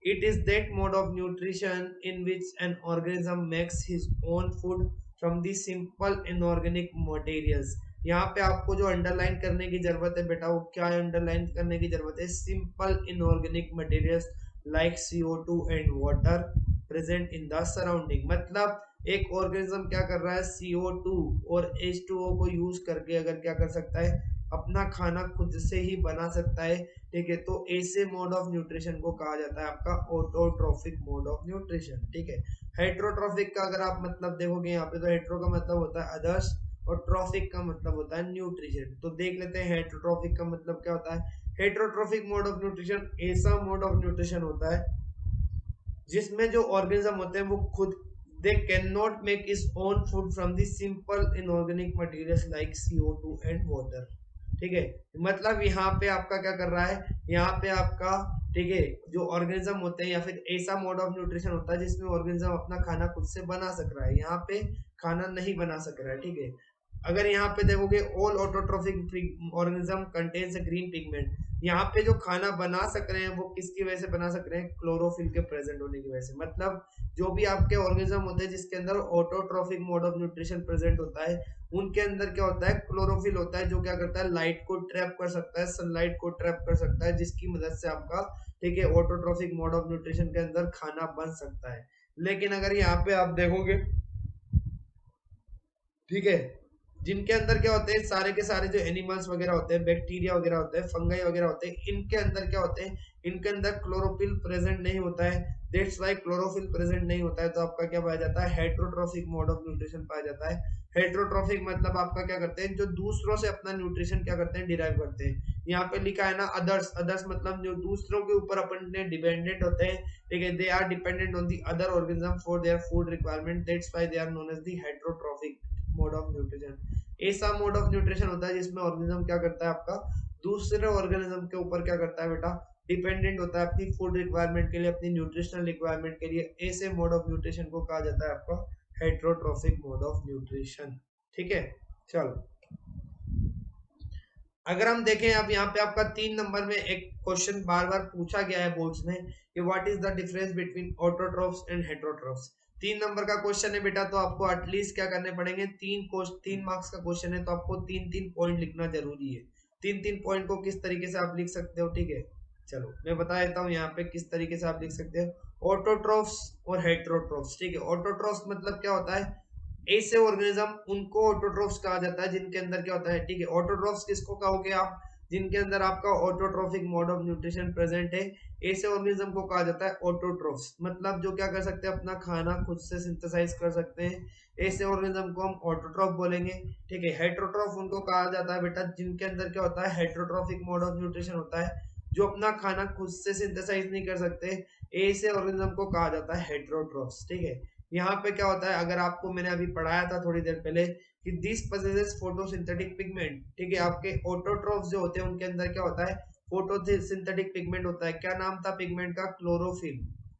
[SPEAKER 1] It is that mode of nutrition in which an organism makes his own food from the simple inorganic materials। यहाँ पे आपको जो अंडरलाइन करने की जरूरत है बेटा वो क्या अंडरलाइन करने की जरूरत है, simple inorganic materials like CO2 and water present in the surrounding. मतलब एक ऑर्गेनिज्म क्या कर रहा है CO2 और H2O को यूज करके अगर क्या कर सकता है अपना खाना खुद से ही बना सकता है, ठीक है। तो ऐसे मोड ऑफ न्यूट्रिशन को कहा जाता है आपका ऑटोट्रॉफिक मोड ऑफ न्यूट्रिशन, ठीक है। हेट्रोट्रॉफिक का अगर आप मतलब देखोगे यहाँ पे तो हेट्रो का मतलब होता है अदर्स और ट्रॉफिक का मतलब होता है न्यूट्रिशन। तो देख लेते हैं हेट्रोट्रॉफिक का मतलब क्या होता है। हेट्रोट्रॉफिक मोड ऑफ न्यूट्रिशन ऐसा मोड ऑफ न्यूट्रिशन होता है जिसमें जो ऑर्गेनिज्म होते हैं वो खुद they cannot make its own food from the simple inorganic materials like CO2 and water, ठीक है। मतलब यहाँ पे आपका क्या कर रहा है, यहाँ पे आपका, ठीक है, जो ऑर्गेनिज्म होते हैं या फिर ऐसा मोड ऑफ न्यूट्रिशन होता है जिसमें ऑर्गेनिज्म अपना खाना खुद से बना सक रहा है, यहाँ पे खाना नहीं बना सक रहा है, ठीक है। अगर यहाँ पे देखोगे all autotrophic organism contains green pigment, यहाँ पे जो खाना बना सक रहे हैं वो किसकी वजह से बना सक रहे हैं, क्लोरोफिल के प्रेजेंट होने की वजह से। मतलब जो भी आपके ऑर्गेनिज्म होते हैं जिसके अंदर autotrophic mode of nutrition present होता है उनके अंदर क्या होता है क्लोरोफिल होता है जो क्या करता है लाइट को ट्रैप कर सकता है, सनलाइट को ट्रैप कर सकता है, जिसकी मदद से आपका, ठीक है, ऑटोट्रॉफिक मोड ऑफ न्यूट्रिशन के अंदर खाना बन सकता है। लेकिन अगर यहाँ पे आप देखोगे, ठीक है, जिनके अंदर क्या होते हैं सारे के सारे जो एनिमल्स वगैरह होते हैं, बैक्टीरिया वगैरह होते हैं, फंगाई वगैरह होते हैं, इनके अंदर क्या होते हैं, इनके अंदर क्लोरोफिल प्रेजेंट नहीं होता है। दैट्स व्हाई क्लोरोफिल प्रेजेंट नहीं होता है तो आपका क्या पाया जाता है हेट्रोट्रॉफिक मोड ऑफ न्यूट्रिशन पाया जाता है। हेट्रोट्रॉफिक मतलब आपका क्या करते हैं जो दूसरों से अपना न्यूट्रिशन क्या करते हैं डिराइव करते हैं। यहाँ पे लिखा है ना अदर्स, अदर्स मतलब जो दूसरों के ऊपर अपने डिपेंडेंट होते हैं, ठीक है, they are dependent on the other organism for their food requirement, that's why they are known as the heterotrophic mode of nutrition. ऐसा मोड ऑफ न्यूट्रिशन होता है जिसमें ऑर्गेनिज्म क्या करता है आपका दूसरे ऑर्गेनिज्म के ऊपर क्या करता है बेटा, डिपेंडेंट होता है अपनी फूड रिक्वायरमेंट के लिए, अपनी न्यूट्रिशनल रिक्वायरमेंट के लिए। ऐसे मोड ऑफ न्यूट्रिशन को कहा जाता है आपका हेट्रोट्रोफिक मोड ऑफ न्यूट्रिशन। ठीक है, चलो अगर हम देखें अब यहाँ पे आपका 3 नंबर में एक क्वेश्चन बार बार पूछा गया है बोर्ड्स में कि what is the difference between autotrophs and heterotrophs. 3 number का क्वेश्चन है बेटा, तो आपको एटलीस्ट क्या करने पड़ेंगे, 3 मार्क्स का क्वेश्चन है तो आपको 3-3 पॉइंट लिखना जरूरी है। 3-3 पॉइंट को किस तरीके से आप लिख सकते हो, ठीक है चलो मैं बता देता हूँ यहाँ पे किस तरीके से आप लिख सकते हो। ऑटोट्रोफ्स और हेट्रोट्रोफ्स, ठीक है। ऑटोट्रोफ्स मतलब क्या होता है, ऐसे ऑर्गेनिज्म उनको ऑटोट्रोफ्स कहा जाता है जिनके अंदर क्या होता है, ठीक है। ऑटोट्रोफ्स किसको कहोगे आप, जिनके अंदर आपका autotrophic mode of nutrition present है, ऐसे ऑर्गेनिज्म को कहा जाता है ऑटोट्रोफ्स। मतलब जो क्या कर सकते हैं, अपना खाना खुद से सिंथेसाइज कर सकते हैं, ऐसे ऑर्गेनिज्म को हम ऑटोट्रोफ बोलेंगे। ठीक है, हेट्रोट्रोफ उनको कहा जाता है बेटा जिनके अंदर क्या होता है, हेट्रोट्रोफिक मोड ऑफ न्यूट्रिशन होता है, जो अपना खाना खुद से सिंथेसाइज नहीं कर सकते, ऐसे ऑर्गेनिज्म को कहा जाता है हेट्रोट्रोफ्स। ठीक है, यहाँ पे क्या होता है, अगर आपको मैंने अभी पढ़ाया था थोड़ी देर पहले कि दिस पोजेसेस फोटोसिंथेटिक पिगमेंट, ठीक है। आपके ऑटोट्रोफ्स जो होते हैं उनके अंदर क्या होता है, फोटोसिंथेटिक पिगमेंट होता है। क्या नाम था पिगमेंट का, क्लोरोफिल।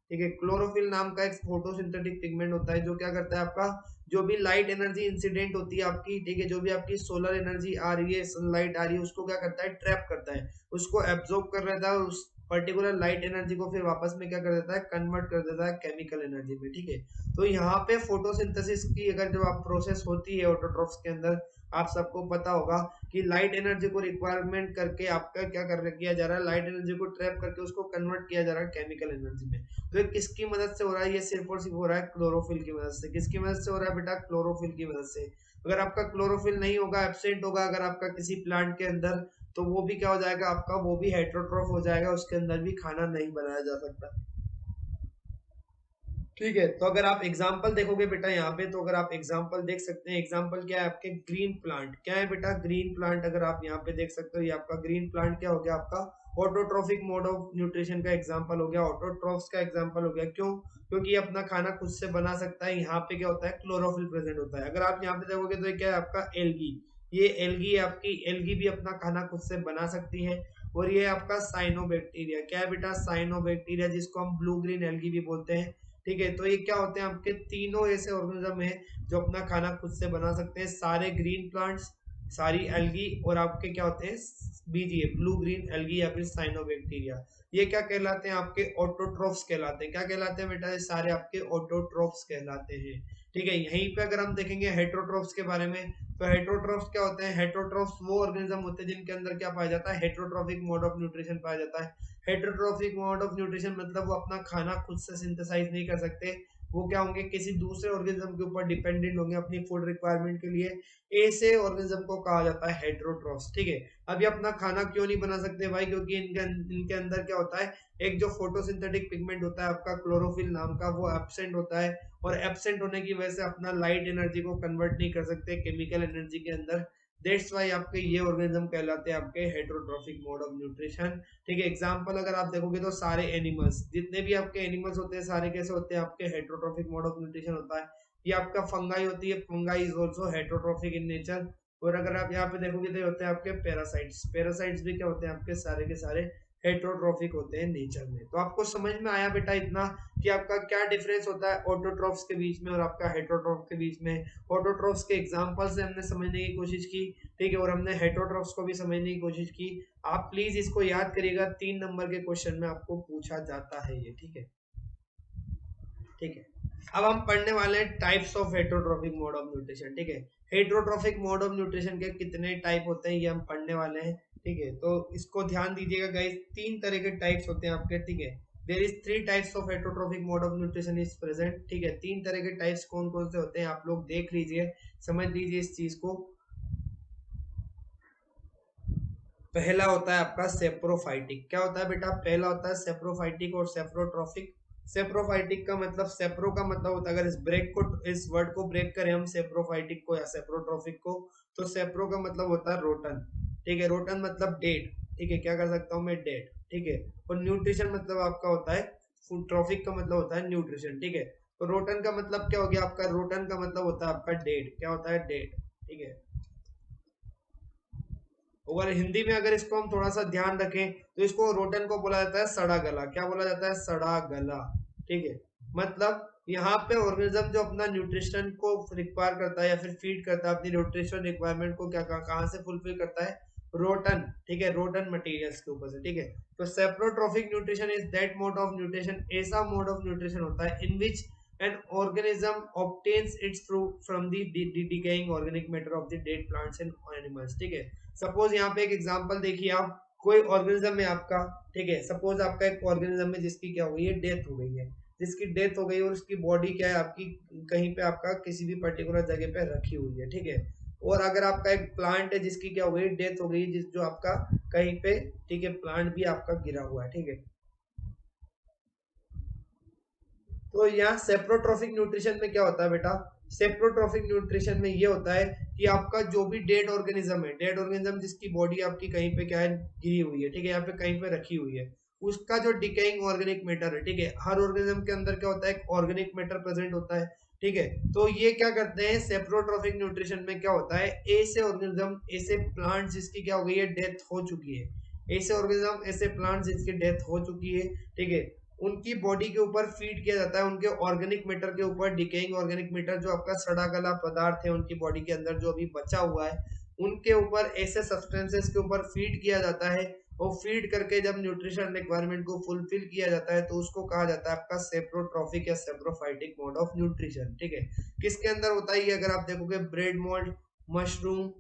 [SPEAKER 1] ठीक है, क्लोरोफिल नाम का एक फोटोसिंथेटिक पिगमेंट होता है जो क्या करता है, आपका जो भी लाइट एनर्जी इंसिडेंट होती है आपकी, ठीक है, जो भी आपकी सोलर एनर्जी आ रही है, सनलाइट आ रही है, उसको क्या करता है, ट्रैप करता है, उसको एब्जॉर्ब कर लेता है, उस पर्टिकुलर लाइट एनर्जी को फिर वापस में क्या कर देता है, कन्वर्ट कर देता है केमिकल एनर्जी में। ठीक है, तो यहाँ पे फोटोसिंथेसिस की अगर जो आप प्रोसेस होती है ऑटोट्रोफ्स के अंदर, आप सबको पता होगा कि लाइट एनर्जी को रिक्वायरमेंट करके आपका क्या कर किया जा रहा है, लाइट एनर्जी को ट्रैप करके उसको कन्वर्ट किया जा रहा है केमिकल एनर्जी में। तो ये किसकी मदद से हो रहा है, ये सिर्फ और सिर्फ हो रहा है क्लोरोफिल की मदद से। किसकी मदद से हो रहा है बेटा, क्लोरोफिल की मदद से। अगर आपका क्लोरोफिल नहीं होगा, एब्सेंट होगा अगर आपका किसी प्लांट के अंदर, तो वो भी क्या हो जाएगा आपका, वो भी हेट्रोट्रोफ हो जाएगा, उसके अंदर भी खाना नहीं बनाया जा सकता। ठीक है, तो अगर आप एग्जाम्पल देखोगे बेटा यहाँ पे, तो अगर आप एग्जाम्पल देख सकते हैं, एग्जाम्पल क्या है आपके, ग्रीन प्लांट। क्या है बेटा, ग्रीन प्लांट। अगर आप यहाँ पे देख सकते हो, ये आपका ग्रीन प्लांट क्या हो गया, आपका ऑटोट्रोफिक मोड ऑफ न्यूट्रिशन का एग्जाम्पल हो गया, ऑटोट्रोफ्स का एग्जाम्पल हो गया। क्यों, क्योंकि ये अपना खाना खुद से बना सकता है। यहाँ पे क्या होता है, क्लोरोफिल प्रेजेंट होता है। अगर आप यहाँ पे देखोगे तो ये क्या है आपका, एल्गी। ये एल्गी, आपकी एल्गी भी अपना खाना खुद से बना सकती है। और ये आपका साइनोबैक्टीरिया। क्या है बेटा, साइनोबैक्टीरिया, जिसको हम ब्लू ग्रीन एल्गी भी बोलते हैं। ठीक है, तो ये क्या होते हैं आपके, तीनों ऐसे ऑर्गेनिज्म है जो अपना खाना खुद से बना सकते हैं। सारे ग्रीन प्लांट्स, सारी एल्गी, और आपके क्या होते हैं, बीजीए ब्लू ग्रीन एल्गी या फिर साइनोबैक्टीरिया। ये क्या कहलाते हैं, आपके ऑटोट्रोफ्स कहलाते हैं। क्या कहलाते हैं बेटा, ये सारे आपके ऑटोट्रोफ्स कहलाते हैं। ठीक है, यहीं पे अगर हम देखेंगे हेट्रोट्रोफ्स के बारे में, तो हेट्रोट्रोफ्स क्या होते हैं, हेट्रोट्रोफ्स वो ऑर्गेनिज्म होते हैं जिनके अंदर क्या पाया जाता है, हेट्रोट्रोफिक मोड ऑफ न्यूट्रिशन पाया जाता है। हेट्रोट्रोफिक मोड ऑफ न्यूट्रिशन मतलब वो अपना खाना खुद से सिंथेसाइज नहीं कर सकते, वो क्या होंगे, किसी दूसरे ऑर्गेनिज्म के ऊपर डिपेंडेंट होंगे अपनी फूड रिक्वायरमेंट के लिए। ऐसे ऑर्गेनिज्म को कहा जाता है हेट्रोट्रोफ्स। ठीक है, अब ये अपना खाना क्यों नहीं बना सकते भाई, क्योंकि इनके अंदर क्या होता है, एक जो फोटोसिंथेटिक पिगमेंट होता है आपका क्लोरोफिल नाम का, वो एब्सेंट होता है, और एब्सेंट होने की वजह से अपना लाइट एनर्जी को कन्वर्ट नहीं कर सकते केमिकल एनर्जी के अंदर। दैट्स वाई आपके ये ऑर्गेनिज्म कहलाते हैं आपके हेट्रोट्रोफिक मोड ऑफ न्यूट्रिशन। ठीक है, एग्जांपल अगर आप देखोगे तो सारे एनिमल्स, जितने भी आपके एनिमल्स होते हैं, सारे कैसे होते हैं, आपके हेट्रोट्रोफिक मोड ऑफ न्यूट्रिशन होता है। ये आपका फंगाई होती है, fungi is also heterotrophic in nature. और अगर आप यहाँ पे देखोगे तो ये होते हैं आपके पैरासाइट्स। पैरासाइट्स भी क्या होते हैं, आपके सारे के सारे हेट्रोट्रोफिक होते हैं नेचर में। तो आपको समझ में आया बेटा इतना कि आपका क्या डिफरेंस होता है ऑटोट्रोफ्स के बीच में और आपका हेट्रोट्रोफ के बीच में। ऑटोट्रोफ्स के एग्जांपल से हमने समझने की कोशिश की, ठीक है, और हमने हेट्रोट्रोफ्स को भी समझने की कोशिश की। आप प्लीज इसको याद करिएगा, 3 नंबर के क्वेश्चन में आपको पूछा जाता है ये। ठीक है, ठीक है, अब हम पढ़ने वाले हैं types of heterotrophic mode of nutrition. ठीक है, हेट्रोट्रोफिक मोड ऑफ न्यूट्रिशन के कितने टाइप होते हैं ये हम पढ़ने वाले हैं। ठीक है, तो इसको ध्यान दीजिएगा गाइस, 3 तरह के टाइप्स होते हैं आपके। ठीक है, there is 3 types of heterotrophic mode of nutrition is present. ठीक है, 3 तरह के टाइप्स कौन कौन से होते हैं आप लोग देख लीजिए, समझ लीजिए इस चीज को। पहला होता है आपका सेप्रोफाइटिक। क्या होता है बेटा, पहला होता है सेप्रोफाइटिक और सेप्रोट्रोफिक। सेप्रोफाइटिक का मतलब, सेप्रो का मतलब होता है, अगर इस वर्ड को ब्रेक करें हम, सेप्रोफाइटिक को या सेप्रोट्रोफिक को, तो सेप्रो का मतलब होता है रोटन। ठीक है, रोटन मतलब डेट। ठीक है, क्या कर सकता हूँ मैं, डेट। ठीक है, और न्यूट्रिशन मतलब आपका होता है फूड। ट्रॉफिक का मतलब होता है न्यूट्रिशन। ठीक है, तो रोटन का मतलब क्या हो गया आपका, रोटन का मतलब होता है आपका डेट। क्या होता है, डेट। ठीक है, और हिंदी में अगर इसको हम थोड़ा सा ध्यान रखें तो इसको रोटन को बोला जाता है सड़ा गला। क्या बोला जाता है? सड़ा गला। ठीक है, मतलब यहाँ पे ऑर्गेनिज्म जो अपना न्यूट्रिशन को रिक्वायर करता है या फिर फीड करता है, अपनी न्यूट्रिशन रिक्वायरमेंट को क्या कहाँ से फुलफिल करता है? रोटन। ठीक है, रोटन मटेरियल्स के ऊपर से। ठीक है, तो saprotrophic nutrition is that mode of nutrition, ऐसा मोड ऑफ न्यूट्रिशन होता है इन विच an organism obtains its food from the decaying organic matter of the dead plants and animals। ठीक है, सपोज यहाँ पे एक एग्जांपल देखिए आप, कोई ऑर्गेनिज्म है आपका, ठीक है, सपोज आपका एक ऑर्गेनिज्म है जिसकी क्या हुई है? डेथ हो गई है। जिसकी डेथ हो गई और उसकी बॉडी क्या है आपकी, कहीं पे आपका किसी भी पर्टिकुलर जगह पे रखी हुई है। ठीक है, और अगर आपका एक प्लांट है जिसकी क्या हुई? डेथ हो गई, जिस जो आपका कहीं पे, ठीक है, प्लांट भी आपका गिरा हुआ है। ठीक है, तो यहाँ सेप्रोट्रोफिक न्यूट्रिशन में क्या होता है बेटा? सेप्रोट्रोफिक न्यूट्रिशन में ये होता है कि आपका जो भी डेड ऑर्गेनिज्म है, डेड ऑर्गेनिज्म जिसकी बॉडी आपकी कहीं पे क्या है? गिरी हुई है। ठीक है, यहाँ पे कहीं पे रखी हुई है, उसका जो डिकेइंग ऑर्गेनिक मैटर है, ठीक है, हर ऑर्गेनिज्म के अंदर क्या होता है? एक ऑर्गेनिक मैटर प्रेजेंट होता है। ठीक है, तो ये क्या करते हैं? सेप्रोट्रोफिक न्यूट्रिशन में क्या होता है? ऐसे ऑर्गेनिज्म, ऐसे प्लांट जिसकी क्या हो गई है? डेथ हो चुकी है, ऐसे ऑर्गेनिज्म, ऐसे प्लांट जिसकी डेथ हो चुकी है, ठीक है, उनकी बॉडी के ऊपर फीड किया जाता है, उनके ऑर्गेनिक मैटर के ऊपर, डिकेइंग ऑर्गेनिक मैटर जो आपका सड़ा गला पदार्थ है उनकी बॉडी के अंदर जो अभी बचा हुआ है, उनके ऊपर ऐसे सब्सटेंसेस के ऊपर फीड किया जाता है। और फीड करके जब न्यूट्रिशन रिक्वायरमेंट को फुलफिल किया जाता है तो उसको कहा जाता है आपका सेप्रोट्रॉफिक या सेप्रोफाइटिक मोड ऑफ न्यूट्रिशन। ठीक है, किसके अंदर होता है ये? अगर आप देखोगे ब्रेड मोल्ड, मशरूम,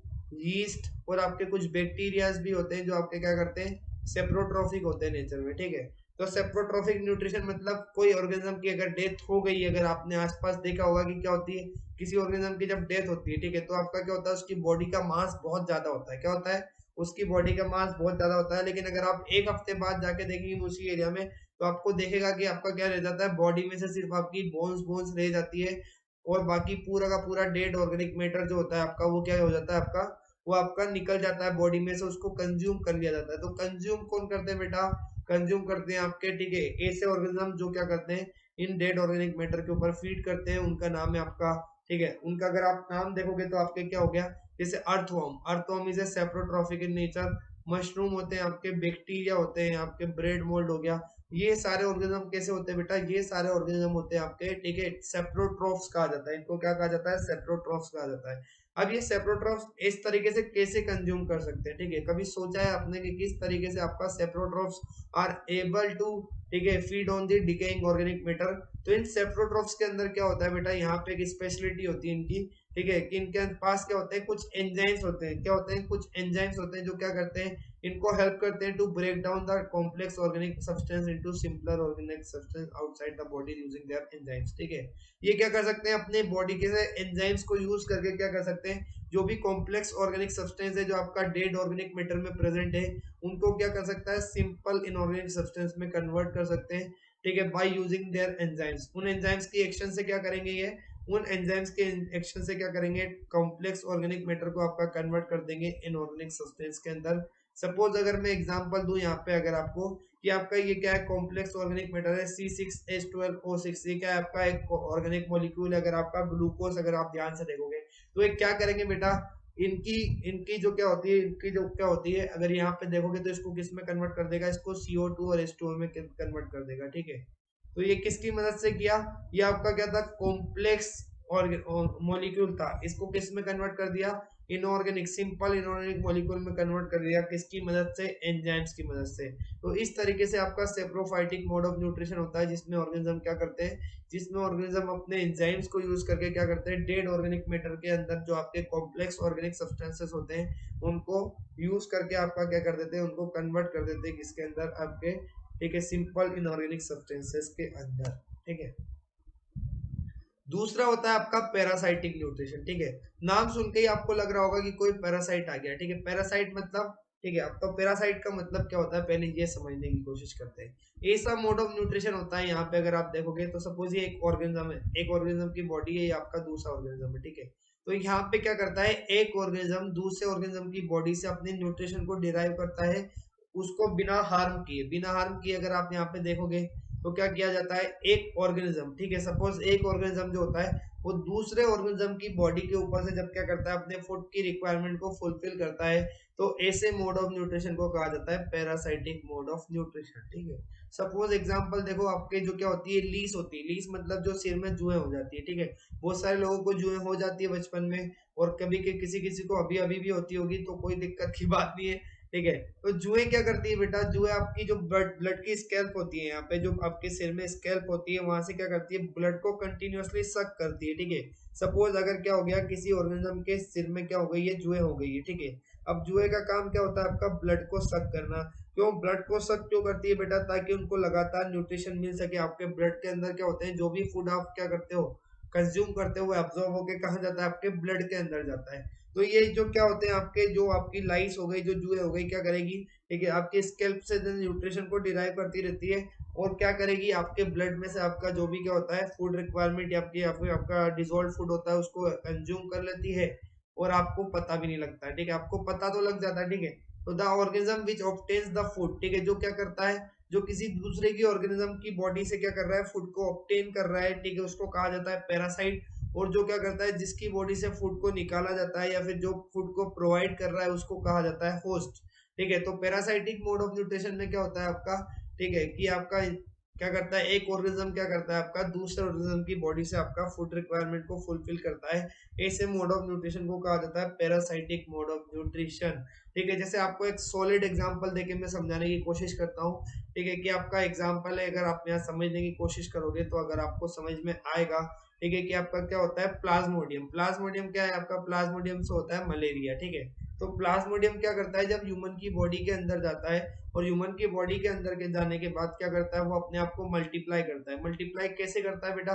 [SPEAKER 1] यीस्ट और आपके कुछ बैक्टीरियाज भी होते हैं जो आपके क्या करते हैं? सेप्रोट्रॉफिक होते हैं नेचर में। ठीक है, तो सेप्रोट्रोफिक न्यूट्रिशन मतलब कोई ऑर्गेनिज्म की अगर डेथ हो गई, अगर आपने आसपास देखा होगा कि क्या होती है, किसी ऑर्गेनिज्म की जब डेथ होती है, ठीक है, तो आपका क्या होता है? उसकी बॉडी का मास बहुत ज्यादा होता है। क्या होता है? उसकी बॉडी का मास बहुत ज्यादा होता है। लेकिन अगर आप एक हफ्ते बाद जाके देखेंगे उसी एरिया में, तो आपको देखेगा कि आपका क्या रह जाता है? बॉडी में से सिर्फ आपकी बोन्स बोन्स रह जाती है, और बाकी पूरा का पूरा डेड ऑर्गेनिक मैटर जो होता है आपका, वो क्या हो जाता है आपका? वो आपका निकल जाता है बॉडी में से, उसको कंज्यूम कर लिया जाता है। तो कंज्यूम कौन करते हैं बेटा? कंज्यूम करते हैं आपके, ठीक है, ऐसे ऑर्गेनिज्म जो क्या करते हैं? इन डेड ऑर्गेनिक मैटर के ऊपर फीड करते हैं। उनका नाम है आपका, ठीक है, उनका अगर आप नाम देखोगे तो आपके क्या हो गया? जैसे earthworm, earthworm is a saprotrophic in nature. Mushroom होते हैं आपके, बैक्टीरिया होते हैं आपके, ब्रेड मोल्ड हो गया। ये सारे ऑर्गेनिज्म कैसे होते हैं बेटा? ये सारे ऑर्गेनिज्म होते हैं आपके, ठीक है, सेप्रोट्रॉफ्स कहा जाता है इनको। क्या कहा जाता है? सेप्रोट्रॉफ्स कहा जाता है। अब ये सेप्रोट्रॉफ्स इस तरीके से कैसे कंज्यूम कर सकते हैं? ठीक है, कभी सोचा है आपने कि किस तरीके से आपका सेप्रोट्रॉफ्स आर एबल टू, ठीक है, feed on the decaying organic matter? तो इन सेप्रोट्रॉफ्स के अंदर क्या होता है बेटा? यहाँ पे एक स्पेशलिटी होती है इनकी, ठीक है, कि इनके पास क्या होते हैं? कुछ एंजाइम्स होते हैं। क्या होते हैं? कुछ एंजाइम्स होते हैं जो क्या करते हैं? इनको हेल्प करते हैं to break down the complex organic substance into simpler organic substance outside the body using their enzymes. ठीक है, ये क्या कर सकते हैं? अपने बॉडी के एंजाइम्स को यूज करके क्या कर सकते हैं? जो भी कॉम्प्लेक्स ऑर्गेनिक सब्सटेंस है जो आपका डेड ऑर्गेनिक मैटर में प्रेजेंट है, उनको क्या कर सकता है? सिंपल इनऑर्गेनिक सब्सटेंस में कन्वर्ट कर सकते हैं। ठीक है, बाय यूजिंग देयर एंजाइम्स। उन एंजाइम्स की एक्शन से क्या करेंगे ये? उन एंजाइम्स के एक्शन से क्या करेंगे? कॉम्प्लेक्स ऑर्गेनिक मैटर को आपका कन्वर्ट कर देंगे इनऑर्गेनिक सब्सटेंस के अंदर। सपोज अगर मैं एग्जांपल दूं यहाँ पे अगर आपको, कि आपका ये क्या है? कॉम्प्लेक्स ऑर्गेनिक मैटर है C6H12O6। ये क्या है? आपका एक ऑर्गेनिक मॉलिक्यूल है। अगर आपका ग्लूकोज, अगर आप ध्यान से देखोगे तो ये क्या करेंगे बेटा? इनकी इनकी जो क्या होती है, इनकी जो क्या होती है, अगर यहाँ पे देखोगे तो इसको किस में कन्वर्ट कर देगा? इसको CO2 और H2O में कन्वर्ट कर देगा। ठीक है, तो ये किसकी मदद से किया? ये आपका क्या था? कॉम्प्लेक्स और मॉलिक्यूल था, इसको किस में कन्वर्ट कर दिया? इनऑर्गेनिक, सिंपल इनऑर्गेनिक मॉलिक्यूल में कन्वर्ट कर दिया। किसकी मदद से? एंजाइम्स की मदद से। तो इस तरीके से आपका सेप्रोफाइटिक मोड ऑफ न्यूट्रिशन होता है, जिसमें ऑर्गेनिज्म क्या करते हैं? जिसमें ऑर्गेनिज्म अपने एंजाइम्स को यूज करके क्या करते हैं? डेड ऑर्गेनिक मैटर के अंदर जो आपके कॉम्प्लेक्स ऑर्गेनिक सब्सटेंसेस होते हैं उनको यूज करके आपका क्या कर देते हैं? उनको कन्वर्ट कर देते हैं किसके अंदर? आपके, ठीक है, सिंपल इनऑर्गेनिक सब्सटेंसेस के अंदर। ठीक है, दूसरा होता है आपका पैरासाइटिक न्यूट्रिशन। ठीक है, नाम सुन के ही आपको लग रहा होगा कि कोई पैरासाइट आ गया। ठीक है, पैरासाइट मतलब, ठीक है, अब तो पैरासाइट का मतलब क्या होता है पहले ये समझने की कोशिश करते हैं। ऐसा मोड ऑफ न्यूट्रिशन होता है यहाँ पे, अगर आप देखोगे तो सपोज ये एक ऑर्गेनिज्म है, एक ऑर्गेनिज्म की बॉडी है, ये आपका दूसरा ऑर्गेनिज्म है। ठीक है, तो यहाँ पे क्या करता है? एक ऑर्गेनिज्म दूसरे ऑर्गेनिज्म की बॉडी से अपने न्यूट्रिशन को डिराइव करता है, उसको बिना हार्म किए। बिना हार्म किए अगर आप यहाँ पे देखोगे तो क्या किया जाता है, एक ऑर्गेनिज्म, ठीक है, सपोज एक ऑर्गेनिज्म जो होता है वो दूसरे ऑर्गेनिज्म की बॉडी के ऊपर से जब क्या करता है, अपने फूड की रिक्वायरमेंट को फुलफिल करता है, तो ऐसे मोड ऑफ न्यूट्रिशन को कहा जाता है पैरासाइटिक मोड ऑफ न्यूट्रिशन, ठीक है। सपोज एग्जांपल देखो, आपके जो क्या होती है, लीस होती है, लीस मतलब जो सिर में जुएं हो जाती है, ठीक है, बहुत सारे लोगों को जुएं हो जाती है बचपन में, और कभी के किसी किसी को अभी अभी भी होती होगी, तो कोई दिक्कत की बात नहीं है, ठीक है। तो जुएं क्या करती है बेटा, जुएं आपकी जो ब्लड ब्लड की स्कैल्प होती है, यहाँ पे जो आपके सिर में स्कैल्प होती है, वहां से क्या करती है, ब्लड को कंटिन्यूअसली सक करती है, ठीक है। सपोज अगर क्या हो गया, किसी ऑर्गेनिज्म के सिर में क्या हो गई है, जुएं हो गई है, ठीक है। अब जुए का काम क्या होता है, आपका ब्लड को सक करना। क्यों ब्लड को सक क्यों करती है बेटा, ताकि उनको लगातार न्यूट्रिशन मिल सके। आपके ब्लड के अंदर क्या होते हैं, जो भी फूड आप क्या करते हो, कंज्यूम करते हो, एब्जॉर्ब होके कहाँ जाता है, आपके ब्लड के अंदर जाता है। तो ये जो क्या होते हैं आपके, जो आपकी लाइस हो गई, जो जुए हो गई, क्या करेगी, ठीक है, आपके स्कैल्प से न्यूट्रिशन को डिराइव करती रहती है, और क्या करेगी, आपके ब्लड में से आपका जो भी क्या होता है फूड रिक्वायरमेंट, या आपकी आपका डिजोल्व फूड होता है, उसको कंज्यूम कर लेती है, और आपको पता भी नहीं लगता है, ठीक है, आपको पता तो लग जाता है, ठीक है। तो the organism which obtains the food, ठीक है, जो क्या करता है, जो किसी दूसरे की ऑर्गेनिज्म की बॉडी से क्या कर रहा है, फूड को ऑब्टेन कर रहा है, ठीक है, उसको कहा जाता है पैरासाइट। और जो क्या करता है, जिसकी बॉडी से फूड को निकाला जाता है, या फिर जो फूड को प्रोवाइड कर रहा है, उसको कहा जाता है होस्ट, ठीक है। तो पैरासाइटिक मोड ऑफ न्यूट्रिशन में क्या होता है आपका, ठीक है, कि आपका क्या करता है, एक ऑर्गेनिज्म क्या करता है, आपका दूसरे ऑर्गेनिज्म की बॉडी से आपका फूड रिक्वायरमेंट को फुलफिल करता है। ऐसे मोड ऑफ न्यूट्रिशन को कहा जाता है पैरासाइटिक मोड ऑफ न्यूट्रिशन, ठीक है। जैसे आपको एक सॉलिड एग्जांपल देके मैं समझाने की कोशिश करता हूँ, ठीक है, कि आपका एग्जांपल है, अगर आप यहाँ समझने की कोशिश करोगे तो अगर आपको समझ में आएगा, ठीक है, कि आपका क्या होता है प्लाज्मोडियम। प्लाज्मोडियम क्या है आपका, प्लाज्मोडियम से होता है मलेरिया, ठीक है। तो प्लाज्मोडियम क्या करता है, जब ह्यूमन की बॉडी के अंदर जाता है, और ह्यूमन की बॉडी के अंदर के जाने के बाद क्या करता है, वो अपने आप को मल्टीप्लाई करता है। मल्टीप्लाई कैसे करता है बेटा,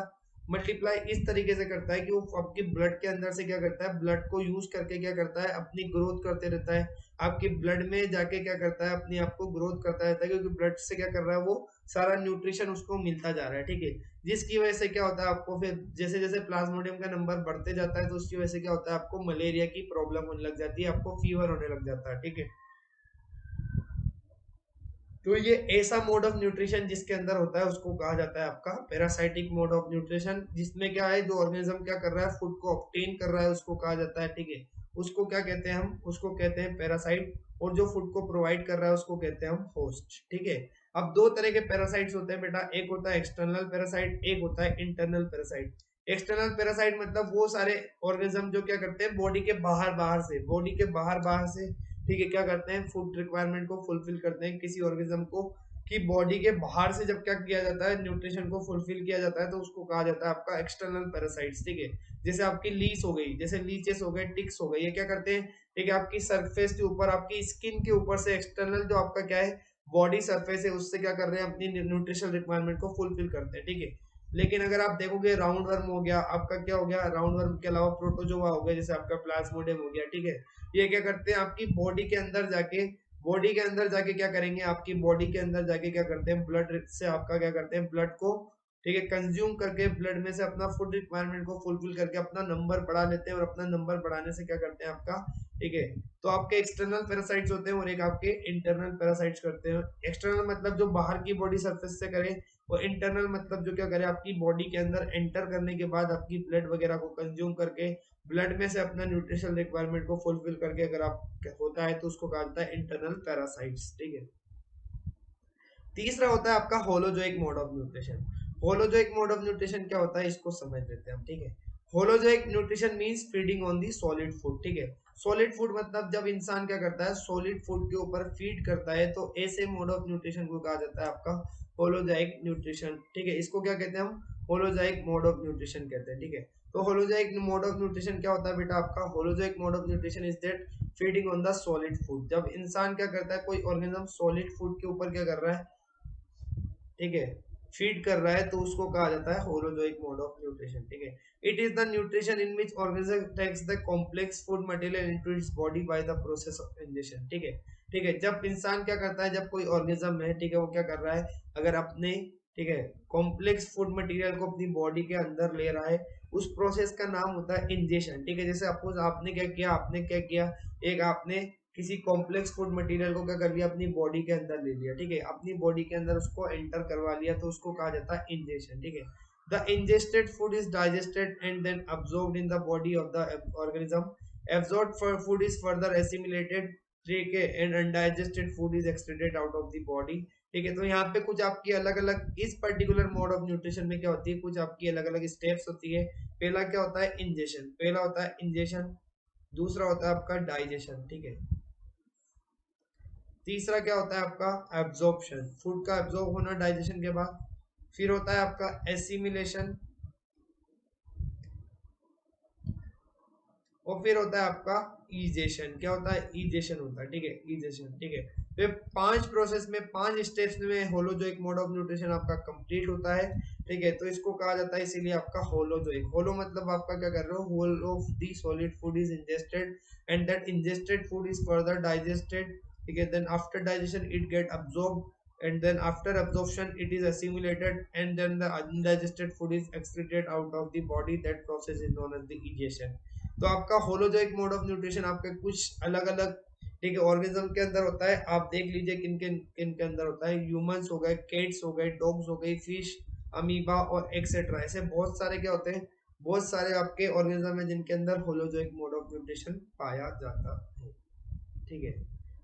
[SPEAKER 1] मल्टीप्लाई इस तरीके से करता है कि वो आपके ब्लड के अंदर से क्या करता है, ब्लड को यूज करके क्या करता है, अपनी ग्रोथ करते रहता है, आपके ब्लड में जाके क्या करता है, अपने आप को ग्रोथ करता रहता है, क्योंकि ब्लड से क्या कर रहा है, वो सारा न्यूट्रिशन उसको मिलता जा रहा है, ठीक है। जिसकी वजह से क्या होता है, आपको फिर जैसे जैसे प्लाज्मोडियम का नंबर बढ़ते जाता है, तो उसकी वजह से क्या होता है, आपको मलेरिया की प्रॉब्लम होने लग जाती है, आपको फीवर होने लग जाता है, ठीक है। तो ये ऐसा मोड ऑफ न्यूट्रिशन जिसके अंदर होता है, उसको कहा जाता है आपका पैरासाइटिक मोड ऑफ न्यूट्रिशन, जिसमें क्या है, जो ऑर्गेनिज्म क्या कर रहा है, फूड को ऑब्टेन कर रहा है, उसको कहा जाता है, ठीक है। उसको क्या कहते हैं हम, उसको कहते हैं पैरासाइट, और जो फूड को प्रोवाइड कर रहा है उसको कहते हैं हम होस्ट, ठीक है। अब दो तरह के पैरासाइट्स होते हैं बेटा, एक होता है एक्सटर्नल पैरासाइट, एक होता है इंटरनल पैरासाइट। एक्सटर्नल पैरासाइट मतलब वो सारे ऑर्गेनिज्म जो क्या करते हैं, बॉडी के बाहर बाहर से, बॉडी के बाहर बाहर से, ठीक है, क्या करते हैं, फूड रिक्वायरमेंट को फुलफिल करते हैं किसी ऑर्गेनिज्म को, कि बॉडी के बाहर से जब क्या किया जाता है, न्यूट्रिशन को फुलफिल किया जाता है, तो उसको कहा जाता है आपका एक्सटर्नल पैरासाइट्स, ठीक है। जैसे आपकी लीस हो गई, जैसे लीचेस हो गए, टिक्स हो गए, ये क्या करते हैं, ठीक है, आपकी सरफेस के ऊपर, आपकी स्किन के ऊपर से एक्सटर्नल जो आपका क्या है, बॉडी सरफेस है, उससे क्या कर रहे हैं, अपनी न्यूट्रिशन रिक्वायरमेंट को फुलफिल करते हैं, ठीक है। लेकिन अगर आप देखोगे, राउंड वर्म हो गया आपका, क्या हो गया, राउंड वर्म के अलावा प्रोटोजोआ हो गया, जैसे आपका प्लाज्मोडियम हो गया, ठीक है। ये क्या करते हैं, आपकी बॉडी के अंदर जाके, बॉडी के अंदर जाके क्या करेंगे, आपकी बॉडी के अंदर जाके क्या करते हैं, ब्लड से आपका क्या करते हैं, ब्लड को, ठीक है, कंज्यूम करके ब्लड में से अपना फूड रिक्वायरमेंट को फुलफिल करके अपना नंबर बढ़ा लेते हैं, और अपना नंबर बढ़ाने से क्या करते हैं आपका, ठीक है। तो आपके एक्सटर्नल पैरासाइट्स होते हैं, और एक आपके इंटरनल पैरासाइट्स करते हैं। एक्सटर्नल मतलब जो बाहर की बॉडी सरफेस से करे, और इंटरनल मतलब जो क्या करे, आपकी बॉडी के अंदर एंटर करने के बाद आपकी ब्लड वगैरह को कंज्यूम करके, ब्लड में से अपना न्यूट्रिशन रिक्वायरमेंट को फुलफिल करके अगर आप होता है, तो उसको कहा जाता है इंटरनल पैरासाइट्स, ठीक है। तीसरा होता है आपका holozoic mode of nutrition. Holozoic mode of nutrition क्या होता है, इसको समझ लेते हैं हम, ठीक है। Holozoic nutrition means feeding on the solid food, ठीक है। सॉलिड फूड मतलब जब इंसान क्या करता है, सॉलिड फूड के ऊपर फीड करता है, तो ऐसे मोड ऑफ न्यूट्रिशन को कहा जाता है आपका होलोजोइक न्यूट्रिशन, ठीक है। इसको क्या कहते हैं हम, होलोजोइक मोड ऑफ न्यूट्रिशन कहते हैं, ठीक है। तो होलोजोइक मोड ऑफ न्यूट्रिशन क्या होता है बेटा आपका, holozoic mode of nutrition is that feeding on the solid food. जब इंसान क्या करता है, कोई ऑर्गेनिज्म सॉलिड फूड के ऊपर क्या कर रहा है, ठीक है, फीड कर रहा है, तो उसको कहा जाता है होलोजोइक मोड ऑफ न्यूट्रिशन, ठीक है। It is the nutrition in which organism takes the complex food material into its body by the process of ingestion, ठीक है। ठीक है, जब इंसान क्या करता है, जब कोई ऑर्गेनिज्म है, ठीक है, वो क्या कर रहा है, अगर अपने, ठीक है, कॉम्प्लेक्स फूड मटेरियल को अपनी बॉडी के अंदर ले रहा है, उस प्रोसेस का नाम होता है इंजेक्शन, ठीक है। जैसे सपोज आपने क्या किया, एक आपने किसी कॉम्प्लेक्स फूड मटेरियल को क्या कर लिया, अपनी बॉडी के अंदर ले लिया, ठीक है, अपनी बॉडी के अंदर उसको एंटर करवा लिया, तो उसको कहा जाता है इंजेशन, ठीक है। The ingested food is digested and then absorbed in the body of the organism. Absorbed food is further assimilated, ठीक है, and undigested food is excreted out of the body, ठीक है। तो यहाँ पे कुछ आपकी अलग अलग इस पर्टिकुलर मोड ऑफ न्यूट्रिशन में क्या होती है, कुछ आपकी अलग अलग स्टेप्स होती है। पहला क्या होता है, इंजेशन, पहला होता है इंजेशन, दूसरा होता है आपका डाइजेशन, ठीक है, तीसरा क्या होता है आपका एब्जॉर्प्शन, फूड का एब्जॉर्ब होना डाइजेशन के बाद, फिर होता है आपका एसिमिलेशन, और फिर होता है आपका ईजेशन। क्या होता है, ईजेशन होता है, ठीक है, ईजेशन, ठीक है। तो 5 प्रोसेस में 5 स्टेप्स में होलोजोइक मोड ऑफ न्यूट्रिशन आपका कंप्लीट होता है, ठीक है। तो इसको कहा जाता है इसीलिए आपका होलोजोइक, होलो मतलब आपका क्या कर रहे हो, whole of the solid food is ingested and that ingested food is further digested, ठीक है, then after digestion it get absorbed and then after absorption it is assimilated and then the undigested food is excreted out of the body, that process is known as the egestion। तो आपका holozoic mode of nutrition आपके कुछ अलग अलग, ठीक है, organism के अंदर होता है। आप देख लीजिए किन किन किन के अंदर होता है, ह्यूमंस हो गए, कैट्स हो गए, डॉग्स हो गई, फिश, अमीबा और एक्सेट्रा, ऐसे बहुत सारे क्या होते हैं, बहुत सारे आपके ऑर्गेनिज्म है जिनके अंदर होलोजोइक मोड ऑफ न्यूट्रिशन पाया जाता है, ठीक है।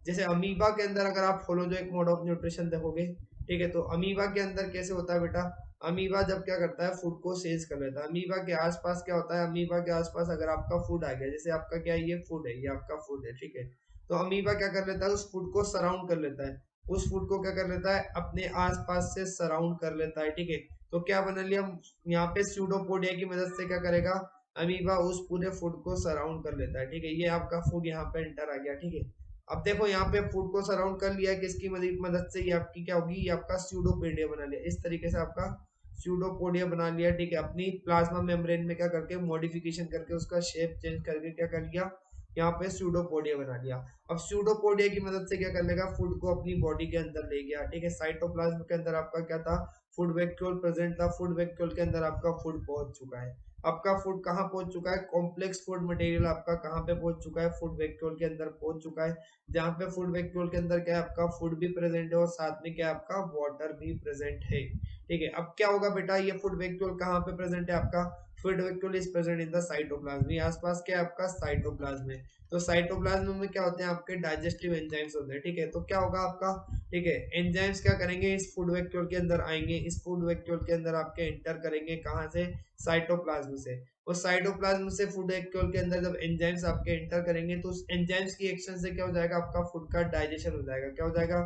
[SPEAKER 1] जैसे अमीबा के अंदर अगर आप होलोजोइक मोड ऑफ न्यूट्रिशन देखोगे, ठीक है, तो अमीबा के अंदर कैसे होता है बेटा, अमीबा जब क्या करता है, फूड को सेज कर लेता है। अमीबा के आसपास क्या होता है, अमीबा के आसपास अगर आपका फूड आ गया, जैसे आपका क्या है, ये फूड है, ये आपका फूड है, ठीक है, तो अमीबा क्या कर लेता है, उस फूड को सराउंड कर लेता है, उस फूड को क्या कर लेता है, अपने आसपास से सराउंड कर लेता है, ठीक है। तो क्या बना लिया, यहाँ पे स्यूडोपोडिया की मदद से क्या करेगा, अमीबा उस पूरे फूड को सराउंड कर लेता है, ठीक है। ये आपका फूड यहाँ पे एंटर आ गया, ठीक है। अब देखो यहाँ पे फूड को सराउंड कर लिया, किसकी मदद से, ये आपकी क्या होगी, ये आपका स्यूडोपोडिया बना लिया, इस तरीके से आपका स्यूडोपोडिया बना लिया, ठीक है। अपनी प्लाज्मा मेम्ब्रेन में क्या करके मॉडिफिकेशन करके उसका शेप चेंज करके क्या कर लिया, यहाँ पे स्यूडोपोडिया बना लिया। अब स्यूडोपोडिया की मदद से क्या कर लेगा, फूड को अपनी बॉडी के अंदर ले गया, ठीक है। साइटोप्लाज्म के अंदर आपका क्या था, फूड वैक्यूल प्रेजेंट था, फूड वैक्यूल के अंदर आपका फूड पहुंच चुका है। आपका फूड कहाँ पहुंच चुका है, कॉम्प्लेक्स फूड मटेरियल आपका कहाँ पे पहुंच चुका है, फूड वैक्यूल के अंदर पहुंच चुका है, जहाँ पे फूड वैक्यूल के अंदर क्या है, आपका फूड भी प्रेजेंट है और साथ में क्या है, आपका वाटर भी प्रेजेंट है, ठीक है। अब क्या होगा बेटा, ये फूड वैक्यूल कहाँ पे प्रेजेंट है, आपका food vacuole is present in the cytoplasm, ये आसपास क्या है, आपका साइटोप्लाज्म है। तो साइटोप्लाज्म में क्या होते हैं, आपके डाइजेस्टिव एंजाइम्स होते हैं, ठीक है। तो क्या होगा आपका, ठीक है, एंजाइम्स क्या करेंगे, इस फूड वैक्यूल के अंदर आएंगे, इस फूड वैक्यूल के अंदर आपके एंटर करेंगे, कहाँ से, साइटोप्लाज्म से। और साइटोप्लाज्म से फूड वैक्यूल के अंदर जब एंजाइम्स आपके एंटर करेंगे, तो उस एंजाइम्स की एक्शन से क्या हो जाएगा, आपका फूड का डाइजेशन हो जाएगा। क्या हो जाएगा,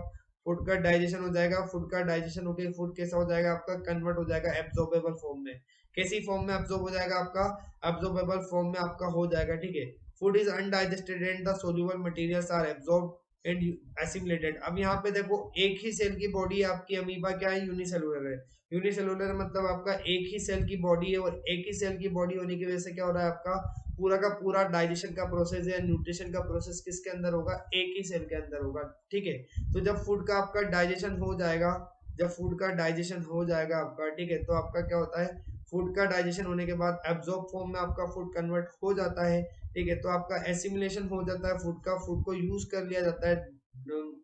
[SPEAKER 1] फूड का डाइजेशन हो जाएगा। फूड का डाइजेशन होकर फूड कैसा हो जाएगा, आपका कन्वर्ट हो जाएगा एब्जॉर्बेबल फॉर्म में। कैसी फॉर्म में एब्जॉर्ब हो जाएगा, आपका एब्जॉर्बेबल फॉर्म में आपका हो जाएगा, ठीक है। Food is undigested and the soluble materials are absorb and assimilated. अब यहाँ पे देखो, एक ही सेल की बॉडी है आपकी, अमीबा क्या है, यूनिसेलुलर है। यूनिसेलुलर मतलब आपका एक ही सेल की बॉडी है, और एक ही सेल की बॉडी होने की वजह से क्या हो रहा है, आपका पूरा का पूरा डाइजेशन का प्रोसेस या न्यूट्रिशन का प्रोसेस किसके अंदर होगा, एक ही सेल के अंदर होगा, ठीक है। तो जब फूड का आपका डाइजेशन हो जाएगा, जब फूड का डाइजेशन हो जाएगा आपका, ठीक है, तो आपका क्या होता है, फूड का डाइजेशन होने के बाद एब्जॉर्ब फॉर्म में आपका फूड कन्वर्ट हो जाता है, ठीक है। तो आपका एसिमिलेशन हो जाता है फूड का, फूड को यूज कर लिया जाता है,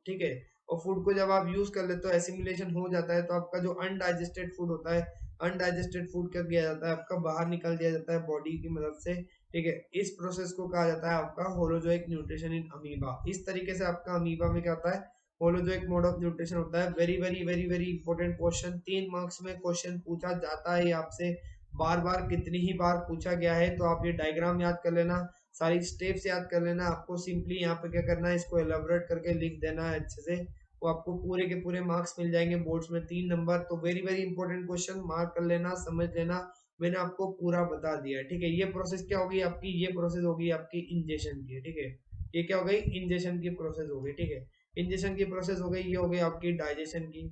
[SPEAKER 1] ठीक है। और फूड को जब आप यूज कर लेते हो, एसिमिलेशन हो जाता है, तो आपका जो अनडाइजेस्टेड फूड होता है, अनडाइजेस्टेड फूड क्या किया जाता है, आपका बाहर निकल दिया जाता है बॉडी की मदद से, ठीक है। इस प्रोसेस को कहा जाता है आपका होलोजोइक न्यूट्रिशन इन अमीबा। इस तरीके से आपका अमीबा में क्या होता है, होलोजोइक मोड ऑफ न्यूट्रिशन होता है। Very very very very important question, 3 marks में क्वेश्चन पूछा जाता है आपसे, बार बार कितनी ही बार पूछा गया है। तो आप ये डायग्राम याद कर लेना, सारी स्टेप्स याद कर लेना, आपको सिंपली यहाँ पे क्या करना है, इसको एलाबोरेट करके लिख देना है अच्छे से, वो आपको पूरे के पूरे मार्क्स मिल जाएंगे बोर्ड्स में 3 नंबर। तो very very important question, mark कर लेना, समझ लेना, मैंने आपको पूरा बता दिया है, ठीक है। ये प्रोसेस क्या होगी आपकी, ये प्रोसेस होगी आपकी इंजेक्शन की, ठीक है। ये क्या हो गई, इंजेक्शन की प्रोसेस हो गई, ठीक है। इंजेक्शन की प्रोसेस हो गई, ये हो गई आपकी डाइजेशन की,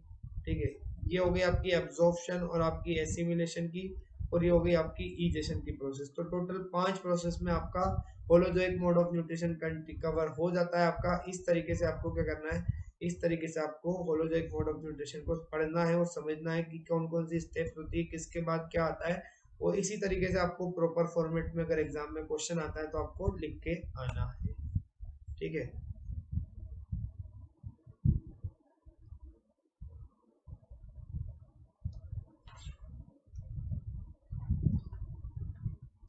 [SPEAKER 1] ठीक है। ये हो गई आपकी एब्जॉर्प्शन और आपकी एसिमिलेशन की, और ये हो गई आपकी इजेशन की प्रोसेस। तो टोटल 5 प्रोसेस में आपका holozoic mode of nutrition cover हो जाता है आपका। इस तरीके से आपको क्या करना है, इस तरीके से आपको होलोजोइक मोड ऑफ न्यूट्रिशन को पढ़ना है और समझना है कि कौन कौन सी स्टेप्स होती है, किसके बाद क्या आता है। और इसी तरीके से आपको प्रॉपर फॉर्मेट में अगर एग्जाम में क्वेश्चन आता है तो आपको लिख के आना है, ठीक है।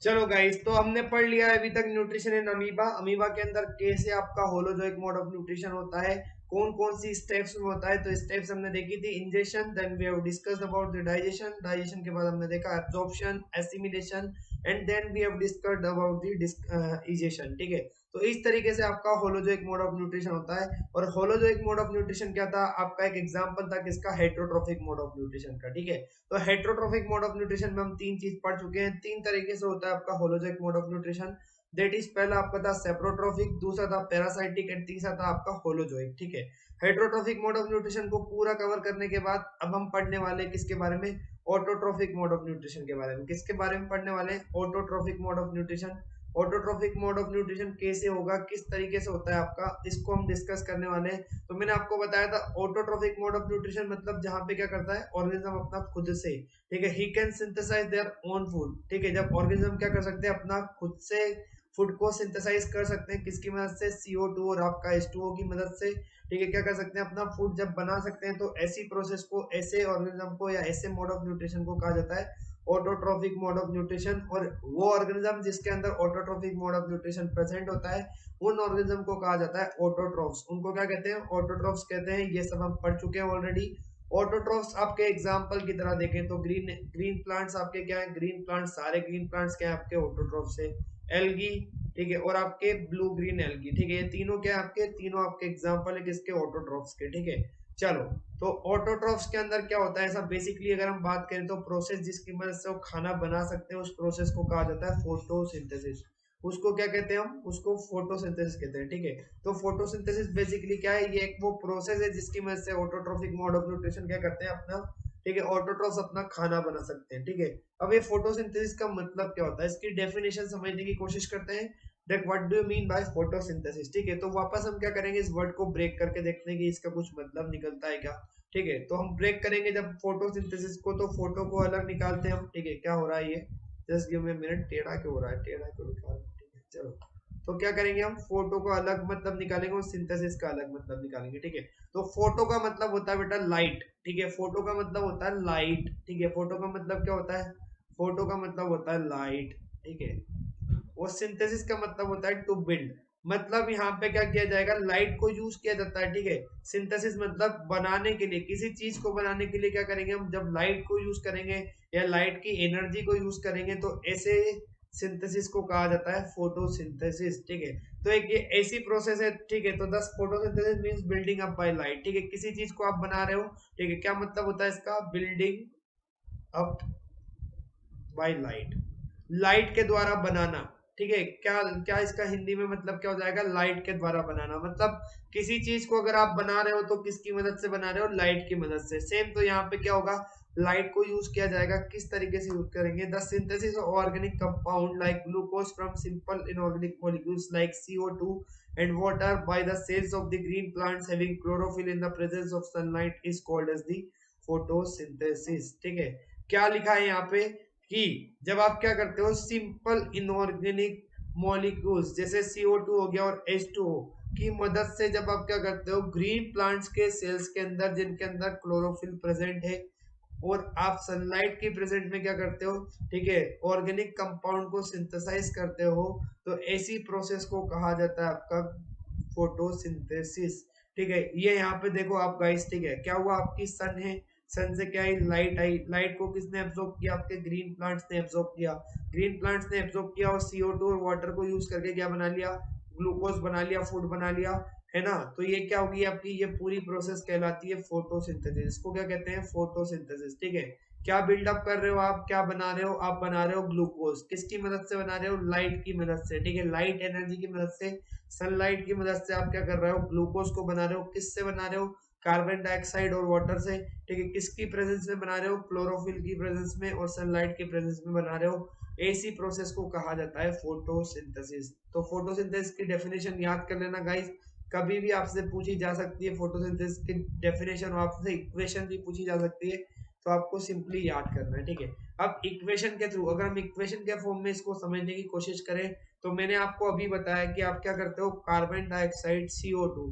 [SPEAKER 1] चलो गाइस, तो हमने पढ़ लिया है अभी तक न्यूट्रिशन इन अमीबा। अमीबा के अंदर कैसे आपका होलोजोइक मोड ऑफ न्यूट्रिशन होता है, कौन कौन सी स्टेप्स में होता है। तो स्टेप्स हमने देखी थी, ingestion, then we have discussed about the digestion, digestion के बाद हमने देखा absorption, assimilation, and then we have discussed about the egestion. ठीक है, तो इस तरीके से आपका होलोजोइक मोड ऑफ न्यूट्रिशन होता है। और होलोजोइक मोड ऑफ न्यूट्रिशन क्या था, आपका एक एग्जांपल था किसका, हेट्रोट्रोफिक मोड ऑफ न्यूट्रिशन का। ठीक है, तो हेट्रोट्रोफिक मोड ऑफ न्यूट्रिशन में हम तीन चीज पढ़ चुके हैं। तीन तरीके से होता है आपका holozoic mode of nutrition. That is, पहला आपका था सेप्रोट्रोफिक, दूसरा था पैरासाइटिक, एंड तीसरा था आपका होलोजोइक। ठीक है, हेट्रोट्रोफिक मोड ऑफ न्यूट्रिशन को पूरा कवर करने के बाद अब हम पढ़ने वाले हैं किसके बारे में, ऑटोट्रोफिक मोड ऑफ न्यूट्रिशन के बारे में। किसके बारे में पढ़ने वाले हैं, autotrophic mode of nutrition. Autotrophic mode of nutrition कैसे होगा, किस तरीके से होता है आपका, इसको हम डिस्कस करने वाले हैं। तो मैंने आपको बताया था ऑटोट्रोफिक मोड ऑफ न्यूट्रिशन मतलब जहां पे क्या करता है ऑर्गेनिज्म अपना खुद से, ठीक है, he can synthesise their own food. ठीक है, जब ऑर्गेनिज्म क्या कर सकते हैं, अपना खुद से फूड को सिंथेसाइज कर सकते हैं, किसकी मदद से, CO2 और आपका H2O की मदद से। ठीक है, क्या कर सकते हैं, अपना फूड जब बना सकते हैं, तो ऐसी प्रोसेस को, ऐसे ऑर्गेनिज्म को या ऐसे मोड ऑफ न्यूट्रिशन को कहा जाता है ऑटोट्रोफिक मोड ऑफ न्यूट्रिशन। और वो ऑर्गेनिज्म जिसके अंदर autotrophic mode of nutrition present होता है, उन ऑर्गेनिज्म को कहा जाता है ऑटोट्रोफ्स। उनको क्या कहते हैं, ऑटोट्रोफ्स कहते हैं। ये सब हम पढ़ चुके हैं ऑलरेडी। ऑटोट्रोफ्स आपके एग्जांपल की तरह देखें तो ग्रीन ग्रीन प्लांट्स आपके क्या है, ग्रीन प्लांट्स, सारे ग्रीन प्लांट्स क्या है आपके ऑटोट्रोफ्स है। एल्गी, ठीक है, और आपके ब्लू ग्रीन एल्गी, ठीक है, ये तीनों क्या है आपके, तीनों आपके एग्जांपल है किसके, ऑटोट्रोफ्स के। ठीक है, चलो, तो ऑटोट्रोफ्स के अंदर क्या होता है, ऐसा बेसिकली अगर हम बात करें तो प्रोसेस जिसकी मदद से वो खाना बना सकते हैं, उस प्रोसेस को कहा जाता है फोटोसिंथेसिस। उसको क्या कहते हैं हम, उसको फोटोसिंथेसिस कहते हैं। ठीक है, तो फोटोसिंथेसिस बेसिकली क्या है, ये एक वो प्रोसेस है जिसकी मदद से ऑटोट्रोफिक मोड ऑफ न्यूट्रिशन क्या करते हैं अपना, ठीक है, ऑटोट्रोफ्स अपना खाना बना सकते हैं। ठीक है, अब ये फोटोसिंथेसिस का मतलब क्या होता है, इसकी डेफिनेशन समझने की कोशिश करते हैं। That what do you mean by photosynthesis. ठीक है, तो वापस हम क्या करेंगे, इस वर्ड को ब्रेक करके देखते हैं कि इसका कुछ मतलब निकलता है क्या। ठीक है, तो हम ब्रेक करेंगे जब फोटोसिंथेसिस को, तो फोटो को अलग निकालते हैं हम। ठीक है, क्या हो रहा है ये, जस्ट गिव मी मिनट, टेढ़ा क्यों हो रहा है, टेढ़ा क्यों निकाल। ठीक है, चलो, तो क्या करेंगे हम, फोटो का अलग मतलब निकालेंगे और सिंथेसिस का अलग मतलब निकालेंगे। ठीक है, तो फोटो का मतलब होता है बेटा लाइट। ठीक है, फोटो का मतलब होता है लाइट। ठीक है, फोटो का मतलब क्या होता है, फोटो का मतलब होता है लाइट। ठीक है, और सिंथेसिस का मतलब होता है टू बिल्ड। मतलब यहाँ पे क्या किया जाएगा, लाइट को यूज किया जाता है। ठीक है, सिंथेसिस मतलब बनाने के लिए, किसी चीज को बनाने के लिए क्या करेंगे हम, जब लाइट को यूज करेंगे या लाइट की एनर्जी को यूज करेंगे, तो ऐसे सिंथेसिस को कहा जाता है फोटोसिंथेसिस। ठीक है, तो एक ये ऐसी प्रोसेस है। ठीक है, तो दस photosynthesis means building up by light. ठीक है, किसी चीज को आप बना रहे हो, ठीक है, क्या मतलब होता है इसका, building up by light, light के द्वारा बनाना। ठीक है, क्या क्या इसका हिंदी में मतलब क्या हो जाएगा, लाइट के द्वारा बनाना। मतलब किसी चीज को अगर आप बना रहे हो तो किसकी मदद से बना रहे हो, लाइट की मदद से। सेम तो यहाँ पे क्या होगा, लाइट को यूज किया जाएगा, किस तरीके से यूज करेंगे, the synthesis of organic compound like glucose from simple inorganic molecules like CO2 and water by the cells of the green plants having chlorophyll in the presence of sunlight is called as the photosynthesis। ठीक है, क्या लिखा है यहाँ पे कि जब आप क्या करते हो, सिंपल इनऑर्गेनिक मॉलिक्यूल्स जैसे CO2 हो गया और H2O की मदद से जब आप क्या करते हो, ग्रीन प्लांट्स के सेल्स के अंदर जिनके अंदर क्लोरोफिल प्रेजेंट है, और आप सनलाइट की प्रेजेंट में क्या करते हो, ठीक है, ऑर्गेनिक कंपाउंड को सिंथेसाइज करते हो, तो ऐसी प्रोसेस को कहा जाता है आपका फोटोसिंथेसिस। ठीक है, ये यहाँ पे देखो आप गाइस, ठीक है, क्या हुआ, आपकी सन है, सन से क्या आई, लाइट आई, लाइट को किसने एब्जॉर्ब किया, आपके ग्रीन प्लांट्स ने एब्जॉर्ब किया, ग्रीन प्लांट्स ने एब्जॉर्ब किया, और CO2 और वाटर को यूज करके क्या बना लिया, ग्लूकोज बना लिया, फूड बना लिया, है ना। तो ये क्या होगी आपकी, ये पूरी प्रोसेस कहलाती है फोटोसिंथेसिस। इसको क्या कहते हैं, फोटोसिंथेसिस। ठीक है, क्या बिल्डअप कर रहे हो आप, क्या बना रहे हो, आप बना रहे हो ग्लूकोज, किसकी मदद से बना रहे हो, लाइट की मदद से। ठीक है, लाइट एनर्जी की मदद से, सनलाइट की मदद से आप क्या कर रहे हो, ग्लूकोज को बना रहे हो, किससे बना रहे हो, कार्बन डाइऑक्साइड और वाटर से। ठीक है, किसकी प्रेजेंस में बना रहे हो, क्लोरोफिल की प्रेजेंस में और सनलाइट की प्रेजेंस में बना रहे हो। ऐसी प्रोसेस को कहा जाता है फोटोसिंथेसिस। तो फोटोसिंथेसिस की डेफिनेशन याद कर लेना गाइस, कभी भी आपसे पूछी जा सकती है फोटोसिंथेसिस की डेफिनेशन, आपसे इक्वेशन भी पूछी जा सकती है, तो आपको सिंपली याद करना है। ठीक है, अब इक्वेशन के थ्रू, अगर हम इक्वेशन के फॉर्म में इसको समझने की कोशिश करें, तो मैंने आपको अभी बताया कि आप क्या करते हो, कार्बन डाइऑक्साइड CO2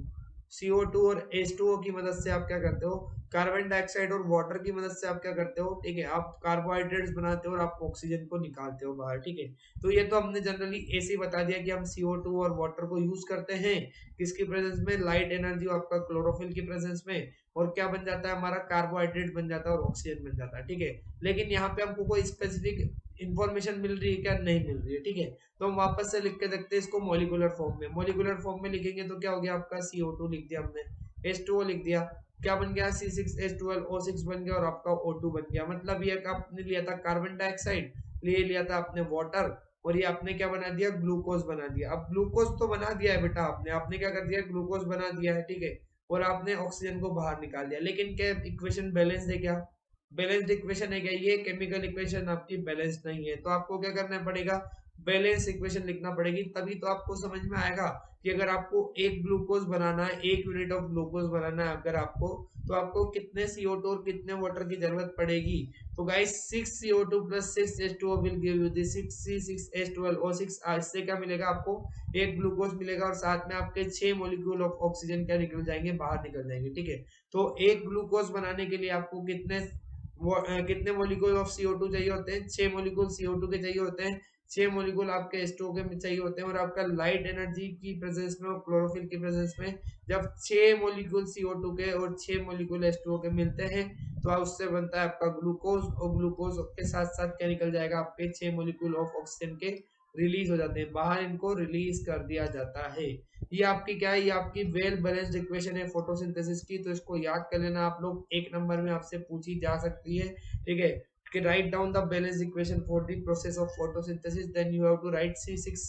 [SPEAKER 1] CO2 और H2O की मदद से आप क्या करते हो, कार्बन डाइऑक्साइड और वाटर की मदद से आप क्या करते हो, ठीक है, आप कार्बोहाइड्रेट्स बनाते हो और आप ऑक्सीजन को निकालते हो बाहर, ठीक है। तो ये तो हमने जनरली ऐसे ही बता दिया कि हम CO2 और वाटर को यूज करते हैं किसकी प्रेजेंस में, लाइट एनर्जी आपका क्लोरोफिल की प्रेजेंस में, और क्या बन जाता है हमारा, कार्बोहाइड्रेट बन जाता है और ऑक्सीजन बन जाता है, ठीक है। लेकिन यहाँ पे हमको कोई स्पेसिफिक इंफॉर्मेशन मिल रही है क्या, नहीं मिल रही है, ठीक है। तो हम वापस से लिख के देखते हैं इसको मॉलिक्यूलर फॉर्म में। मॉलिक्यूलर फॉर्म में लिखेंगे तो क्या हो गया आपका, CO2 लिख दिया हमने, H2O लिख दिया, क्या बन गया, C6H12O6 बन गया और आपका O2 बन गया। मतलब ये आपने लिया था कार्बन डाइऑक्साइड, ले लिया था आपने वाटर, और ये आपने क्या बना दिया, ग्लूकोज बना दिया। अब ग्लूकोज तो बना दिया है बेटा आपने, आपने क्या कर दिया, ग्लूकोज बना दिया है, ठीक है, और आपने ऑक्सीजन को बाहर निकाल दिया। लेकिन क्या इक्वेशन बैलेंस है क्या, बैलेंस्ड इक्वेशन है क्या, ये केमिकल इक्वेशन आपकी बैलेंस नहीं है। तो आपको क्या करना पड़ेगा, बैलेंस इक्वेशन लिखना पड़ेगी, तभी तो आपको समझ में आएगा कि अगर आपको एक ग्लूकोज बनाना है, 1 यूनिट ऑफ ग्लूकोज बनाना है अगर आपको, तो आपको कितने CO2 और कितने वाटर की जरूरत पड़ेगी। तो guys 6CO2 plus 6H2O will give you this 6C6H12O6। इससे क्या मिलेगा आपको, एक ग्लूकोज मिलेगा और साथ में आपके 6 मॉलिक्यूल ऑफ ऑक्सीजन क्या निकल जाएंगे, बाहर निकल जाएंगे, ठीक है। तो एक ग्लूकोज बनाने के लिए आपको कितने मॉलिक्यूल ऑफ CO2 चाहिए होते हैं, 6 मॉलिक्यूल CO2 के चाहिए होते हैं, 6 मॉलिक्यूल आपके H2O के चाहिए होते हैं, और आपका लाइट एनर्जी की प्रेजेंस में और क्लोरोफिल की प्रेजेंस में जब 6 मॉलिक्यूल CO2 के और 6 मॉलिक्यूल H2O के मिलते हैं तो उससे बनता है आपका ग्लूकोज, और ग्लूकोज के साथ साथ क्या निकल जाएगा, आपके 6 मॉलिक्यूल ऑफ ऑक्सीजन के रिलीज हो जाते हैं बाहर, इनको रिलीज कर दिया जाता है। ये आपकी क्या है, ये आपकी वेल बैलेंस्ड इक्वेशन है फोटोसिंथेसिस की। तो इसको याद कर लेना आप लोग, एक नंबर में आपसे पूछी जा सकती है, ठीक है, कि write down the balanced equation for the process of photosynthesis, then you have to write C6,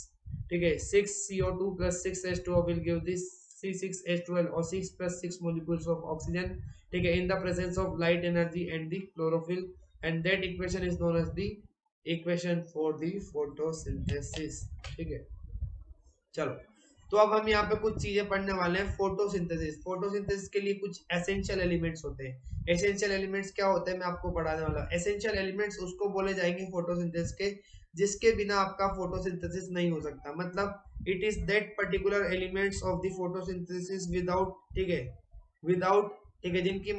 [SPEAKER 1] ठीक है, 6CO2 plus 6H2O will give this C6H12O6 plus 6 molecules of oxygen, ठीक है, in the presence of light energy and the chlorophyll, and that equation is known as the equation for the photosynthesis, ठीक है। चलो, तो अब हम यहाँ पे कुछ चीजें पढ़ने वाले हैं। फोटोसिंथेसिस, फोटोसिंथेसिस के लिए कुछ एसेंशियल एलिमेंट्स होते हैं। एसेंशियल एलिमेंट्स क्या होते हैं, मैं आपको पढ़ाने वाला हूँ। एसेंशियल एलिमेंट्स उसको बोले जाएंगे फोटोसिंथेसिस के जिसके बिना आपका फोटोसिंथेसिस नहीं हो सकता। मतलब it is that particular elements of the photosynthesis without, ठीक है, विदाउट, ठीक है, जिनकी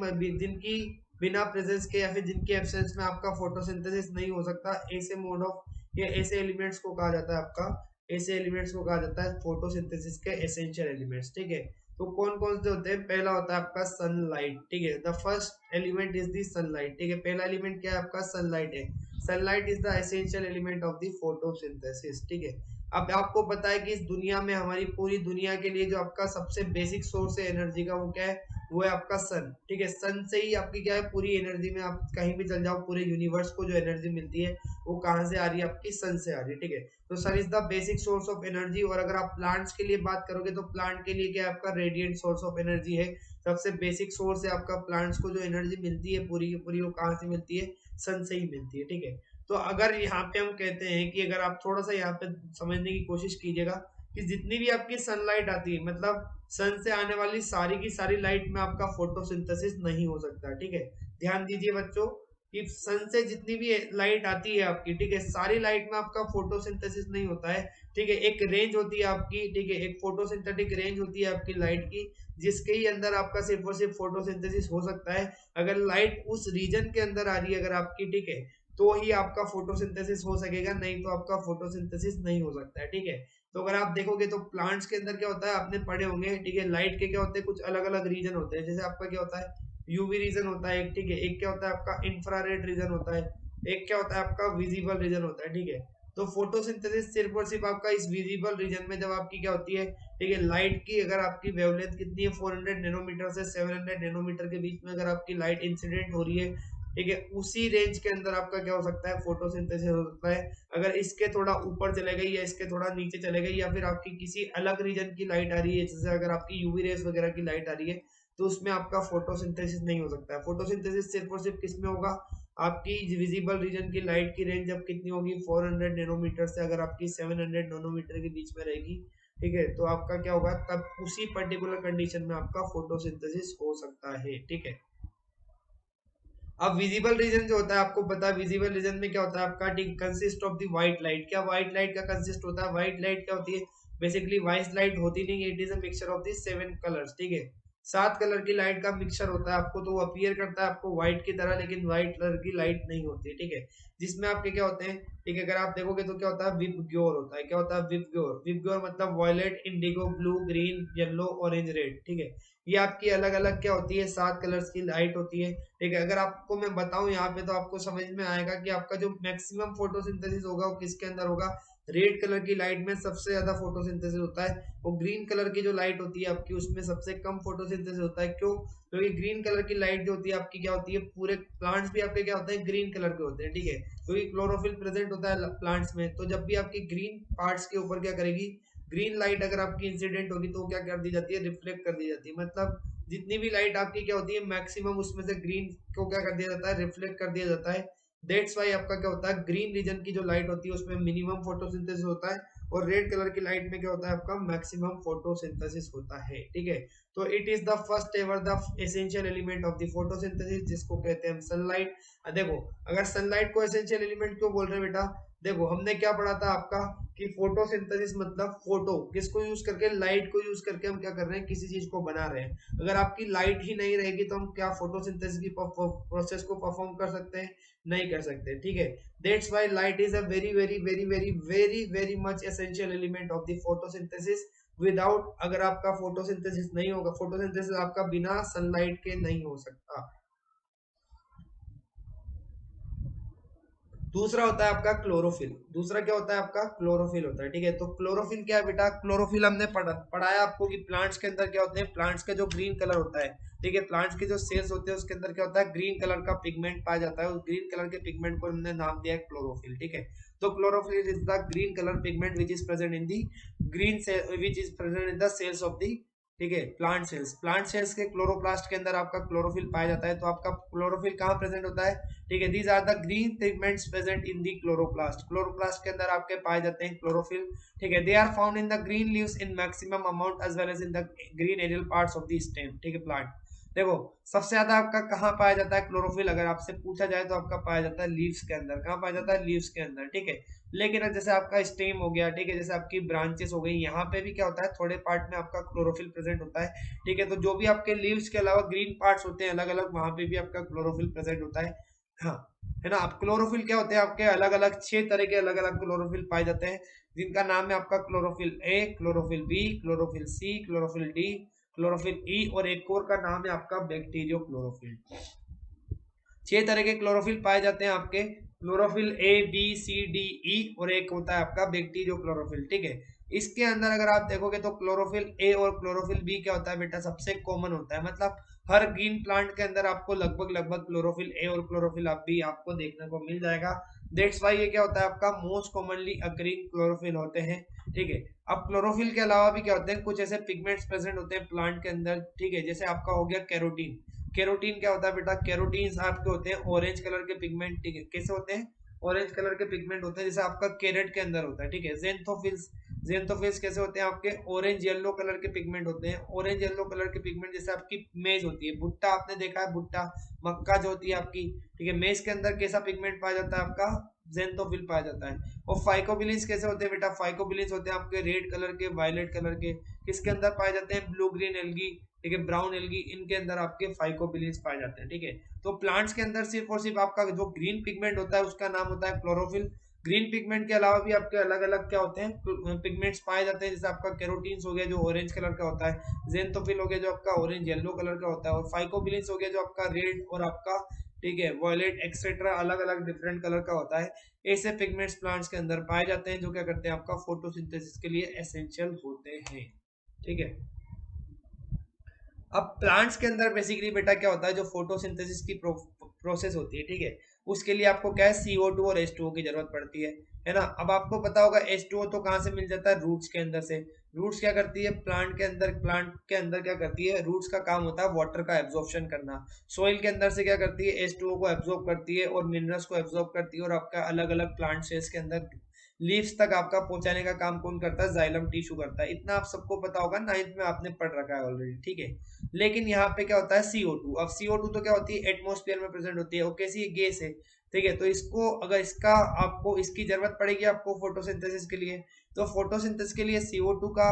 [SPEAKER 1] बिना प्रेजेंस के या फिर जिनके एब्सेंस में आपका फोटोसिंथेसिस नहीं हो सकता। ऐसे मोड ऑफ, ये ऐसे एलिमेंट्स को कहा जाता है आपका, ऐसे एलिमेंट्स को कहा जाता है फोटोसिंथेसिस के एसेंशियल एलिमेंट्स, ठीक है। तो कौन कौन से होते हैं, पहला होता है आपका सनलाइट, ठीक है, the first element is the sunlight, ठीक है, पहला एलिमेंट क्या है आपका, सनलाइट है। Sunlight is the essential element of the photosynthesis, ठीक है। अब आपको पता है कि इस दुनिया में, हमारी पूरी दुनिया के लिए जो आपका सबसे बेसिक सोर्स है एनर्जी का, वो क्या है, वो है आपका सन, ठीक है। सन से ही आपकी क्या है, पूरी एनर्जी में आप कहीं भी चल जाओ, पूरे यूनिवर्स को जो एनर्जी मिलती है वो कहाँ से आ रही है, आपकी सन से आ रही है, ठीक है। तो sun is the basic source of energy. और अगर आप प्लांट्स के लिए बात करोगे तो प्लांट के लिए क्या है, आपका रेडिएंट सोर्स ऑफ एनर्जी है। सबसे बेसिक सोर्स है आपका, प्लांट्स को जो एनर्जी मिलती है पूरी की पूरी, वो कहाँ से मिलती है, सन से ही मिलती है, ठीक है। तो अगर यहाँ पे हम कहते हैं कि अगर आप थोड़ा सा यहाँ पे समझने की कोशिश कीजिएगा कि जितनी भी आपकी सनलाइट आती है, मतलब सन से आने वाली सारी की सारी लाइट में आपका फोटोसिंथेसिस नहीं हो सकता, ठीक है। ध्यान दीजिए बच्चों कि सन से जितनी भी लाइट आती है आपकी, ठीक है, सारी लाइट में आपका फोटोसिंथेसिस नहीं होता है, ठीक है। एक रेंज होती है आपकी, ठीक है, एक फोटोसिंथेटिक रेंज होती है आपकी लाइट की, जिसके ही अंदर आपका सिर्फ और सिर्फ फोटोसिंथेसिस हो सकता है। अगर लाइट उस रीजन के अंदर आ रही है अगर आपकी, ठीक है, तो ही आपका फोटोसिंथेसिस हो सकेगा, नहीं तो आपका फोटोसिंथेसिस नहीं हो सकता है, ठीक है। तो अगर आप देखोगे तो प्लांट्स के अंदर क्या होता है, आपने पढ़े होंगे, ठीक है, लाइट के क्या होते हैं, कुछ अलग अलग रीजन होते हैं। जैसे आपका क्या होता है, यूवी रीजन होता है एक, ठीक है, एक क्या होता है आपका इंफ्रारेड रीजन होता है, एक क्या होता है आपका विजिबल रीजन होता है, ठीक है। तो फोटोसिंथेसिस सिर्फ और सिर्फ आपका इस विजिबल रीजन में जब आपकी क्या होती है, ठीक है, लाइट की अगर आपकी वेवलेंथ कितनी है, 400 नैनोमीटर से 700 नैनोमीटर के बीच में अगर आपकी लाइट इंसिडेंट हो रही है, ठीक है, उसी रेंज के अंदर आपका क्या हो सकता है, फोटोसिंथेसिस हो सकता है। अगर इसके थोड़ा ऊपर चले गई या इसके थोड़ा नीचे चले गई, या फिर आपकी किसी अलग रीजन की लाइट आ रही है, जैसे अगर आपकी यूवी रेस वगैरह की लाइट आ रही है, तो उसमें आपका फोटोसिंथेसिस नहीं हो सकता है। फोटोसिंथेसिस सिर्फ और सिर्फ किसमें होगा, आपकी विजिबल रीजन की लाइट की रेंज जब कितनी होगी, 400 नैनोमीटर से अगर आपकी 700 नैनोमीटर के बीच में रहेगी, ठीक है, तो आपका क्या होगा, तब उसी पर्टिकुलर कंडीशन में आपका फोटोसिंथेसिस हो सकता है, ठीक है। अब विजिबल रीजन जो होता है, आपको पता है विजिबल रीजन में क्या होता है आपका, consist of the white light. क्या व्हाइट लाइट का कंसिस्ट होता है, व्हाइट लाइट क्या होती है, बेसिकली व्हाइट लाइट होती नहीं है, it is a mixture of the 7 colours, ठीक है। 7 कलर की लाइट का मिक्सचर होता है आपको, तो वो अपीयर करता है आपको व्हाइट की तरह, लेकिन व्हाइट कलर की लाइट नहीं होती है, ठीक है। जिसमें आपके क्या होते हैं, ठीक है, अगर आप देखोगे तो क्या होता है, विबग्योर होता है। क्या होता है, विबग्योर। विबग्योर मतलब violet, indigo, blue, green, yellow, orange, red, ठीक है। ये आपकी अलग अलग क्या होती है, 7 कलर्स की लाइट होती है, ठीक है। अगर आपको मैं बताऊं यहाँ पे तो आपको समझ में आएगा कि आपका जो मैक्सिमम फोटोसिंथेसिस होगा वो किसके अंदर होगा। रेड कलर की लाइट में सबसे ज्यादा फोटोसिंथेसिस होता है, वो ग्रीन कलर की जो लाइट होती है आपकी उसमें सबसे कम फोटोसिंथेसिस होता है। क्यों? क्योंकि ग्रीन कलर की लाइट जो होती है आपकी क्या होती है, पूरे प्लांट्स भी आपके क्या होते हैं, ग्रीन कलर के होते हैं, ठीक है। क्योंकि क्लोरोफिल प्रेजेंट होता है प्लांट्स में, तो जब भी आपकी ग्रीन पार्ट्स के ऊपर क्या करेगी, ग्रीन लाइट अगर आपकी इंसिडेंट होगी तो क्या कर दी जाती है, रिफ्लेक्ट कर दी जाती है। मतलब जितनी भी लाइट आपकी क्या होती है मैक्सिमम, उसमें से ग्रीन को क्या कर दिया जाता है, रिफ्लेक्ट कर दिया जाता है। दैट्स वाई आपका क्या होता है, ग्रीन रीजन की जो लाइट होती है उसमें मिनिमम फोटोसिंथेसिस होता है, और रेड कलर की लाइट में क्या होता है आपका मैक्सिमम फोटोसिंथेसिस होता है, ठीक है। तो it is the first ever the essential element of the photosynthesis, जिसको कहते हैं सनलाइट। देखो, अगर सनलाइट को एसेंशियल एलिमेंट क्यों बोल रहे हैं बेटा, देखो हमने क्या पढ़ा था आपका कि फोटोसिंथेसिस मतलब फोटो किसको यूज करके, लाइट को यूज करके हम क्या कर रहे हैं, किसी चीज को बना रहे हैं। अगर आपकी लाइट ही नहीं रहेगी तो हम क्या फोटोसिंथेसिस की प्रोसेस को परफॉर्म कर सकते हैं, नहीं कर सकते, ठीक है। That's why light is a very very very very very very much essential element of the photosynthesis. Without, अगर आपका फोटोसिंथेसिस नहीं होगा, फोटोसिंथेसिस आपका बिना सनलाइट के नहीं हो सकता। दूसरा होता है आपका क्लोरोफिल। दूसरा क्या होता है आपका, क्लोरोफिल होता है, ठीक है। तो क्लोरोफिल क्या है बेटा, क्लोरोफिल हमने पढ़ाया आपको कि प्लांट्स के अंदर क्या होते हैं, प्लांट्स का जो ग्रीन कलर होता है, ठीक है, प्लांट्स के जो सेल्स होते हैं उसके अंदर क्या होता है, ग्रीन कलर का पिगमेंट पाया जाता है, उस ग्रीन कलर के पिगमेंट को हमने नाम दिया है क्लोरोफिल, ठीक है। तो chlorophyll is the green colour pigment which is present in the green cell, which is present in the cells of the, ठीक है, प्लांट सेल्स। प्लांट सेल्स के क्लोरोप्लास्ट के अंदर आपका क्लोरोफिल पाया जाता है। तो आपका क्लोरोफिल कहाँ प्रेजेंट होता है, ठीक है, these are the green pigments present in the chloroplast. Chloroplast के अंदर आपके पाए जाते हैं क्लोरोफिल, ठीक है। They are found in the green leaves in maximum amount as well as in the green aerial parts of the stem, ठीक है, प्लांट। देखो, सबसे ज्यादा आपका कहाँ पाया जाता है क्लोरोफिल, अगर आपसे पूछा जाए तो आपका पाया जाता है लीव्स के अंदर। कहाँ पाया जाता है, लीव्स के अंदर, ठीक है। लेकिन जैसे आपका स्टेम हो गया, ठीक है, जैसे आपकी ब्रांचेस हो गई, यहाँ पे भी क्या होता है, थोड़े पार्ट में आपका क्लोरोफिल प्रेजेंट होता है, ठीक है। तो जो भी आपके लीव्स के अलावा ग्रीन पार्ट्स होते हैं अलग अलग, वहां पे भी आपका क्लोरोफिल प्रेजेंट होता है, हाँ, है ना। अब क्लोरोफिल क्या होते हैं आपके, अलग अलग 6 तरह के अलग अलग क्लोरोफिल पाए जाते हैं, जिनका नाम है आपका chlorophyll A, chlorophyll B, chlorophyll C, chlorophyll D, chlorophyll E, और एक और का नाम है आपका बैक्टीरियो क्लोरोफिल। 6 तरह के क्लोरोफिल पाए जाते हैं आपके, chlorophyll A B C D E, और एक होता है आपका बैक्टीरियो क्लोरोफिल, ठीक है। इसके अंदर अगर आप देखोगे तो क्लोरोफिल ए और क्लोरोफिल बी क्या होता है बेटा, सबसे कॉमन होता है। मतलब हर ग्रीन प्लांट के अंदर आपको लगभग लगभग क्लोरोफिल ए और क्लोरोफिल बी आपको देखने को मिल जाएगा। दैट्स वाई ये क्या होता है आपका मोस्ट कॉमनली अकरिंग क्लोरोफिल होते हैं, ठीक है। अब क्लोरोफिल के अलावा भी क्या होते हैं, कुछ ऐसे पिगमेंट्स प्रेजेंट होते हैं प्लांट के अंदर, ठीक है। जैसे आपका हो गया कैरोटीन। कैरोटीन क्या होता है बेटा, कैरोटीन आपके होते हैं ऑरेंज कलर के पिगमेंट, ठीक है। कैसे होते हैं, ऑरेंज कलर के पिगमेंट होते हैं, जैसे आपका कैरेट के अंदर होता है, ठीक है। जेंथोफिल्स, जेंथोफिल्स कैसे होते हैं आपके, ऑरेंज येलो कलर के पिगमेंट होते हैं। ऑरेंज येलो कलर के पिगमेंट जैसे आपकी मेज होती है, भुट्टा आपने देखा है, भुट्टा मक्का जो होती है आपकी, ठीक है, मेज के अंदर कैसा पिगमेंट पाया जाता है आपका, जेंथोफिल पाया जाता है। और फाइकोबिलिन्स कैसे होते हैं बेटा, फाइकोबिलिन्स होते हैं आपके रेड कलर के, वायलेट कलर के, किसके अंदर पाए जाते हैं, ब्लू ग्रीन एल्गी, ठीक है, ब्राउन एल्गी, इनके अंदर आपके फाइकोबिलिन्स पाए जाते हैं, ठीक है। तो प्लांट्स के अंदर सिर्फ और सिर्फ आपका जो ग्रीन पिगमेंट होता है उसका नाम होता है क्लोरोफिल। ग्रीन पिगमेंट के अलावा भी आपके अलग अलग क्या होते हैं, पिगमेंट्स पाए जाते हैं, जैसे आपका कैरोटीन्स हो गया जो ऑरेंज कलर का होता है, जेंथोफिल हो गया जो आपका ऑरेंज येलो कलर का होता है, और फाइकोबिलिन्स हो गया जो आपका रेड और आपका, ठीक है, वॉयलेट एक्सेट्रा अलग अलग डिफरेंट कलर का होता है। ऐसे पिगमेंट्स प्लांट्स के अंदर पाए जाते हैं जो क्या करते हैं आपका फोटोसिंथेसिस के लिए एसेंशियल होते हैं, ठीक है। अब प्लांट्स के अंदर बेसिकली बेटा क्या होता है, जो फोटोसिंथेसिस की प्रोसेस होती है, ठीक है, उसके लिए आपको क्या है, CO2 और H2O की जरूरत पड़ती है ना। अब आपको पता होगा H2O तो कहाँ से मिल जाता है, रूट्स के अंदर से। रूट्स क्या करती है प्लांट के अंदर, प्लांट के अंदर क्या करती है, रूट्स का काम होता है वाटर का एब्जॉर्प्शन करना। सोइल के अंदर से क्या करती है, H2O को एब्जॉर्ब करती है और मिनरल्स को एब्जॉर्ब करती है, और आपका अलग अलग प्लांट सेल्स के अंदर लीव्स तक आपका पहुंचाने का काम कौन करता है, जाइलम टिश्यू करता है। इतना आप सबको पता होगा, 9th में आपने पढ़ रखा है ऑलरेडी, ठीक है। लेकिन यहाँ पे क्या होता है, CO2। अब CO2 तो क्या होती है, एटमोस्फेयर में प्रेजेंट होती है, वो कैसी गैस है, ठीक है। तो इसको अगर इसका आपको इसकी जरूरत पड़ेगी आपको फोटोसिंथेसिस के लिए, तो फोटोसिंथेसिस के लिए CO2 का,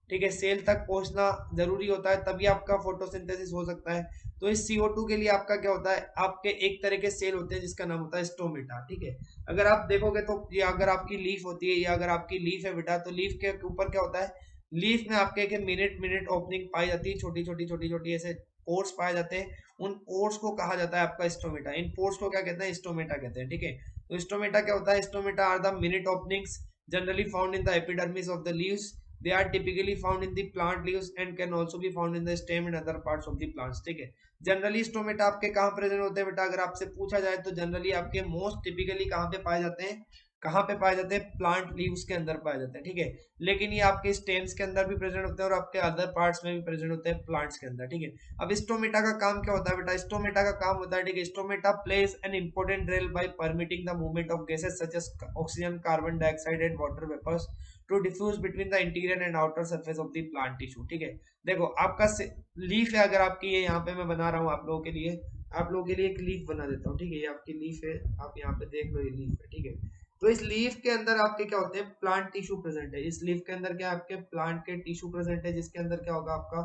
[SPEAKER 1] ठीक है, सेल तक पहुंचना जरूरी होता है, तभी आपका फोटोसिंथेसिस हो सकता है। तो इस CO2 के लिए आपका क्या होता है, आपके एक तरह के सेल होते हैं जिसका नाम होता है स्टोमेटा, ठीक है। अगर आप देखोगे तो ये अगर आपकी लीफ होती है, या अगर आपकी लीफ है बेटा, तो लीफ के ऊपर क्या होता है, लीफ में आपके एक मिनट मिनट ओपनिंग पाई जाती है, छोटी छोटी छोटी छोटी ऐसे पोर्स पाए जाते हैं। उन पोर्स को कहा जाता है आपका स्टोमेटा। इन पोर्स को क्या कहते हैं, स्टोमेटा कहते हैं, ठीक है। तो स्टोमेटा क्या होता है, stomata are the minute openings generally found in the epidermis of the leaves. They are typically found in the plant leaves and can also be found in the stem and other parts of the plants, ठीक है। Generally stomata आपके कहाँ present होते हैं बेटा, अगर आपसे पूछा जाए तो जनरली आपके मोस्ट टिपिकली कहाँ पे पाए जाते हैं, कहाँ पे पाए जाते हैं, प्लांट लीव्स के अंदर पाए जाते हैं, ठीक है। लेकिन ये आपके स्टेम्स के अंदर भी प्रेजेंट होते हैं और आपके अदर पार्ट्स में भी प्रेजेंट होते हैं, प्लांट्स के अंदर, ठीक है। अब स्टोमेटा का काम क्या होता है बेटा, स्टोमेटा का काम होता है, ठीक है, stomata plays an important role by permitting the movement of gases such as oxygen, carbon dioxide and water vapours to diffuse between the interior and outer surface of the plant tissue, ठीक है। देखो आपका leaf है, अगर आपकी ये यहाँ पे मैं बना रहा हूँ आप लोगों के लिए, आप लोगों के लिए एक लीफ बना देता हूँ, ठीक है। ये आपकी लीफ है, आप यहाँ पे देख लो, ये लीफ है, ठीक है। तो इस लीफ के अंदर आपके क्या होते हैं, प्लांट टिश्यू प्रेजेंट है। इस लीफ के अंदर क्या आपके प्लांट के टिश्यू प्रेजेंट है, जिसके अंदर क्या होगा, आपका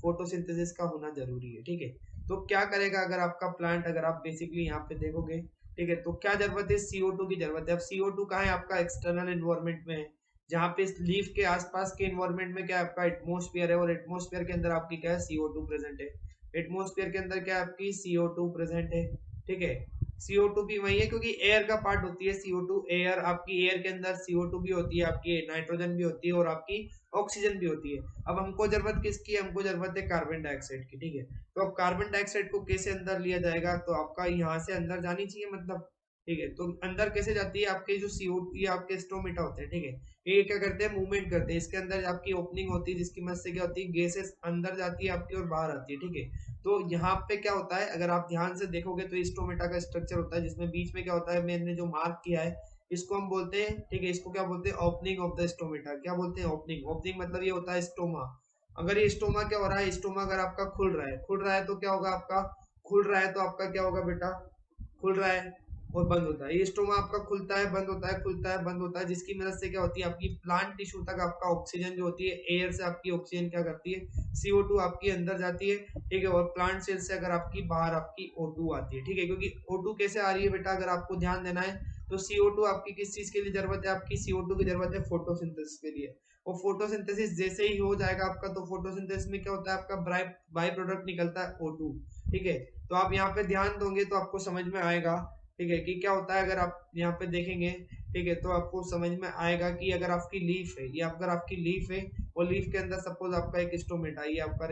[SPEAKER 1] फोटोसिंथेसिस का होना जरूरी है, ठीक है। तो क्या करेगा अगर आपका प्लांट, अगर आप बेसिकली यहाँ पे देखोगे, ठीक है, तो क्या जरूरत है, CO2 की जरूरत है। अब CO2 कहाँ है, आपका एक्सटर्नल एनवायरमेंट में है, जहाँ पे इस लीफ के आसपास के एनवायरमेंट में क्या है, आपका एटमोस्फियर है, और एटमोस्फियर के अंदर आपकी क्या है, CO2 प्रेजेंट है। एटमोस्फियर के अंदर क्या है, आपकी CO2 प्रेजेंट है, ठीक है। CO2 भी वही है, क्योंकि एयर का पार्ट होती है CO2, एयर आपकी, एयर के अंदर CO2 भी होती है, आपकी नाइट्रोजन भी होती है और आपकी ऑक्सीजन भी होती है। अब हमको जरूरत किसकी है, हमको जरूरत है कार्बन डाइऑक्साइड की, ठीक है। तो अब कार्बन डाइऑक्साइड को कैसे अंदर लिया जाएगा, तो आपका यहाँ से अंदर जानी चाहिए, मतलब, ठीक है। तो अंदर कैसे जाती है, आपके जो CO2 आपके स्टोमेटा होते हैं, ठीक है, ये क्या करते हैं, मूवमेंट करते हैं। इसके अंदर आपकी ओपनिंग होती है, जिसकी मदद से क्या होती है, गैसेस अंदर जाती है आपकी और बाहर आती है, ठीक है। तो यहाँ पे क्या होता है, अगर आप ध्यान से देखोगे तो स्टोमेटा का स्ट्रक्चर होता है, जिसमें बीच में क्या होता है, मैंने जो मार्क किया है, इसको हम बोलते हैं, ठीक है, इसको क्या बोलते हैं, ओपनिंग ऑफ द स्टोमेटा। क्या बोलते हैं, ओपनिंग। ओपनिंग मतलब ये होता है स्टोमा। अगर ये स्टोमा क्या हो रहा है, स्टोमा अगर आपका खुल रहा है, खुल रहा है तो क्या होगा, आपका खुल रहा है तो आपका क्या होगा बेटा, खुल रहा है और बंद होता है। ये स्टोमा आपका खुलता है, बंद होता है, खुलता है, बंद होता है, जिसकी मदद से क्या होती है, आपकी प्लांट टिश्यू तक आपका ऑक्सीजन जो होती है, एयर से आपकी ऑक्सीजन क्या करती है, CO2 आपकी अंदर जाती है, ठीक है। और प्लांट सेल से अगर आपकी बाहर आपकी O2 आती है, ठीक है। क्योंकि O2 कैसे आ रही है बेटा, अगर आपको ध्यान देना है, तो CO2 आपकी किस चीज के लिए जरूरत है, आपकी CO2 की जरूरत है फोटोसिंथेसिस के लिए। और फोटोसिंथेसिस जैसे ही हो जाएगा आपका, तो फोटोसिंथेसिस में क्या होता है, आपका बाई प्रोडक्ट निकलता है O2, ठीक है। तो आप यहाँ पे ध्यान दोगे तो आपको समझ में आएगा, ठीक है, कि क्या होता है। अगर आप यहाँ पे देखेंगे, ठीक है, तो आपको समझ में आएगा कि अगर आपकी लीफ है, ये अगर आपकी लीफ है और लीफ के अंदर सपोज आपका एक स्टोमेटा, ये आपका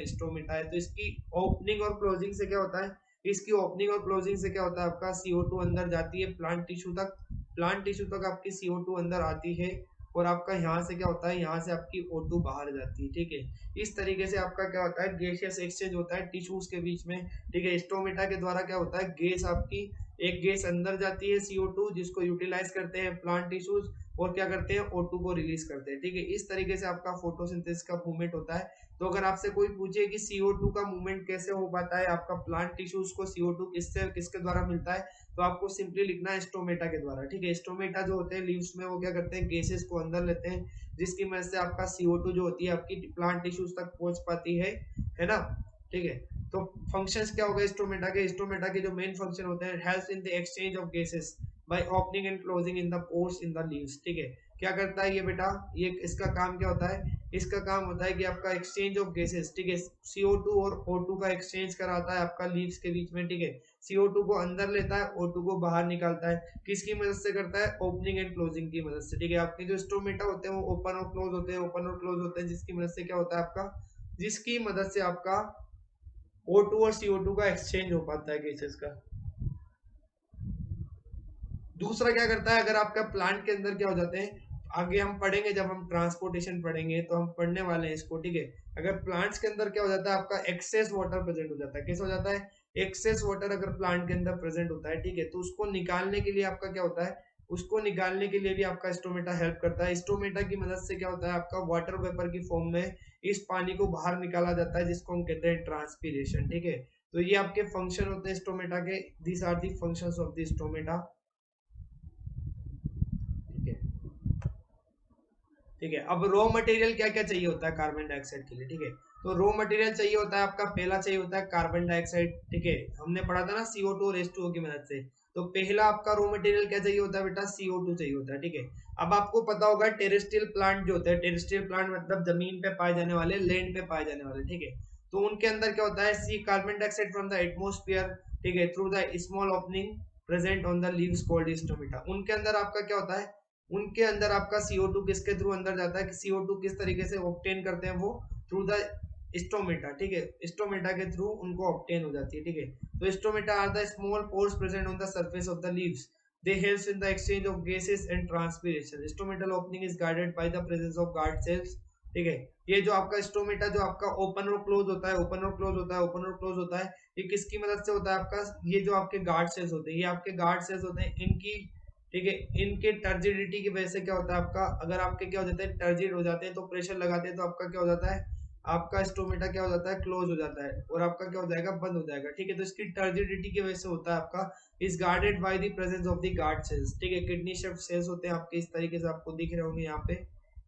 [SPEAKER 1] स्टोमेटा है, तो इसकी ओपनिंग और क्लोजिंग से क्या होता है, इसकी ओपनिंग और क्लोजिंग से क्या होता है, आपका CO2 अंदर जाती है प्लांट टिश्यू तक, प्लांट टिश्यू तक आपकी CO2 अंदर आती है, और आपका यहाँ से क्या होता है, यहाँ से आपकी O2 बाहर जाती है, ठीक है। इस तरीके से आपका क्या होता है, गैसियस एक्सचेंज होता है टिश्यूज के बीच में, ठीक है। स्टोमेटा के द्वारा क्या होता है, गैस आपकी, एक गैस अंदर जाती है CO2, जिसको यूटिलाइज करते हैं प्लांट टिश्यूज, और क्या करते हैं, O2 को रिलीज करते हैं, ठीक है। इस तरीके से आपका फोटोसिंथेसिस का मूवमेंट होता है। तो अगर आपसे कोई पूछे कि CO2 का मूवमेंट कैसे हो पाता है, आपका प्लांट टिश्यूज को CO2 किसके द्वारा मिलता है, तो आपको सिंपली लिखना है स्टोमेटा के द्वारा, ठीक है। स्टोमेटा जो होते हैं लीव्स में, वो क्या करते हैं, गैसेस को अंदर लेते हैं, जिसकी मदद से आपका CO2 जो होती है आपकी प्लांट टिश्यूज तक पहुंच पाती है ना, ठीक है। तो फंक्शंस क्या हो गए स्टोमेटा के, स्टोमेटा के जो मेन फंक्शन होते हैं, helps in the exchange of gases by opening and closing in the pores in the leaves, ठीक है। क्या करता है ये बेटा, ये इसका काम क्या होता है, इसका काम होता है कि आपका एक्सचेंज ऑफ गैसेस, ठीक है, CO2 और O2 का एक्सचेंज कराता है आपका लीव्स के बीच में, ठीक है। CO2 को अंदर लेता है, O2 को बाहर निकालता है, किसकी मदद से करता है, ओपनिंग एंड क्लोजिंग की मदद से, ठीक है। आपके जो स्टोमेटा होते हैं वो ओपन और क्लोज होते हैं, ओपन और क्लोज होते हैं, जिसकी मदद से क्या होता है आपका, जिसकी मदद से आपका O2 और CO2 का एक्सचेंज हो पाता है गैसेस का। दूसरा क्या करता है, अगर आपका प्लांट के अंदर क्या हो जाते हैं, आगे हम पढ़ेंगे, जब हम ट्रांसपोर्टेशन पढ़ेंगे तो हम पढ़ने वाले हैं इसको, ठीक है। अगर प्लांट्स के अंदर क्या हो जाता है, आपका एक्सेस वाटर प्रेजेंट हो जाता है, कैसे हो जाता है, एक्सेस वाटर अगर प्लांट के अंदर प्रेजेंट होता है, ठीक है, तो उसको निकालने के लिए आपका क्या होता है, उसको निकालने के लिए भी आपका स्टोमेटा हेल्प करता है। स्टोमेटा की मदद से क्या होता है, आपका वाटर वेपर की फॉर्म में इस पानी को बाहर निकाला जाता है, जिसको हम कहते हैं ट्रांसपीरेशन। ठीक है, तो ये आपके फंक्शन होते हैं स्टोमेटा के। This are the functions of the stomata. ठीक है, ठीक है। अब रॉ मटेरियल क्या क्या चाहिए होता है कार्बन डाइऑक्साइड के लिए। ठीक है, तो रॉ मटेरियल चाहिए होता है आपका, पहला चाहिए होता है कार्बन डाइऑक्साइड। ठीक है, हमने पढ़ा था ना CO2 और H2O की मदद से। तो पहला आपका रॉ मटेरियल क्या चाहिए होता है बेटा, CO2 चाहिए होता है। ठीक है, अब आपको पता होगा टेरेस्ट्रियल प्लांट जो होते हैं, टेरेस्ट्रियल प्लांट मतलब जमीन पे पाए जाने वाले, लैंड पे पाए जाने वाले। ठीक है, तो उनके अंदर क्या होता है, see carbon dioxide from the atmosphere. ठीक है, through the small opening present on the leaves called stomata. उनके अंदर आपका क्या होता है, उनके अंदर आपका CO2 किसके थ्रू अंदर जाता है, कि CO2 किस तरीके से ऑब्टेन करते हैं वो, थ्रू द स्टोमेटा। ठीक है, स्टोमेटा के थ्रू उनको ऑब्टेन हो जाती है। ठीक है, तो stomata are the small pores present on the surface of the leaves. They helps in the exchange of gases and transpiration. Stomatal opening is guarded by the presence of guard cells. ठीक है, ये जो आपका stomata जो आपका open और close होता है, ओपन और क्लोज होता है, ओपन और क्लोज होता है, ये किसकी मदद से होता है आपका, ये जो आपके गार्ड सेल्स होते हैं, ये आपके गार्ड सेल्स होते हैं, इनकी। ठीक है, इनके टर्जिडिटी की वजह से क्या होता है आपका, अगर आपके क्या हो जाते हैं, टर्जिड हो जाते हैं, तो प्रेशर लगाते हैं, तो आपका क्या हो जाता है, आपका स्टोमेटा क्या हो जाता है, क्लोज हो जाता है, और आपका क्या हो जाएगा, बंद हो जाएगा। ठीक है, तो इसकी टर्जिडिटी की वजह से होता है आपका, is guarded by the presence of the guard cells. ठीक है, किडनी शेप्ड सेल्स होते हैं आपके, इस तरीके से आपको दिख रहे होंगे यहाँ पे।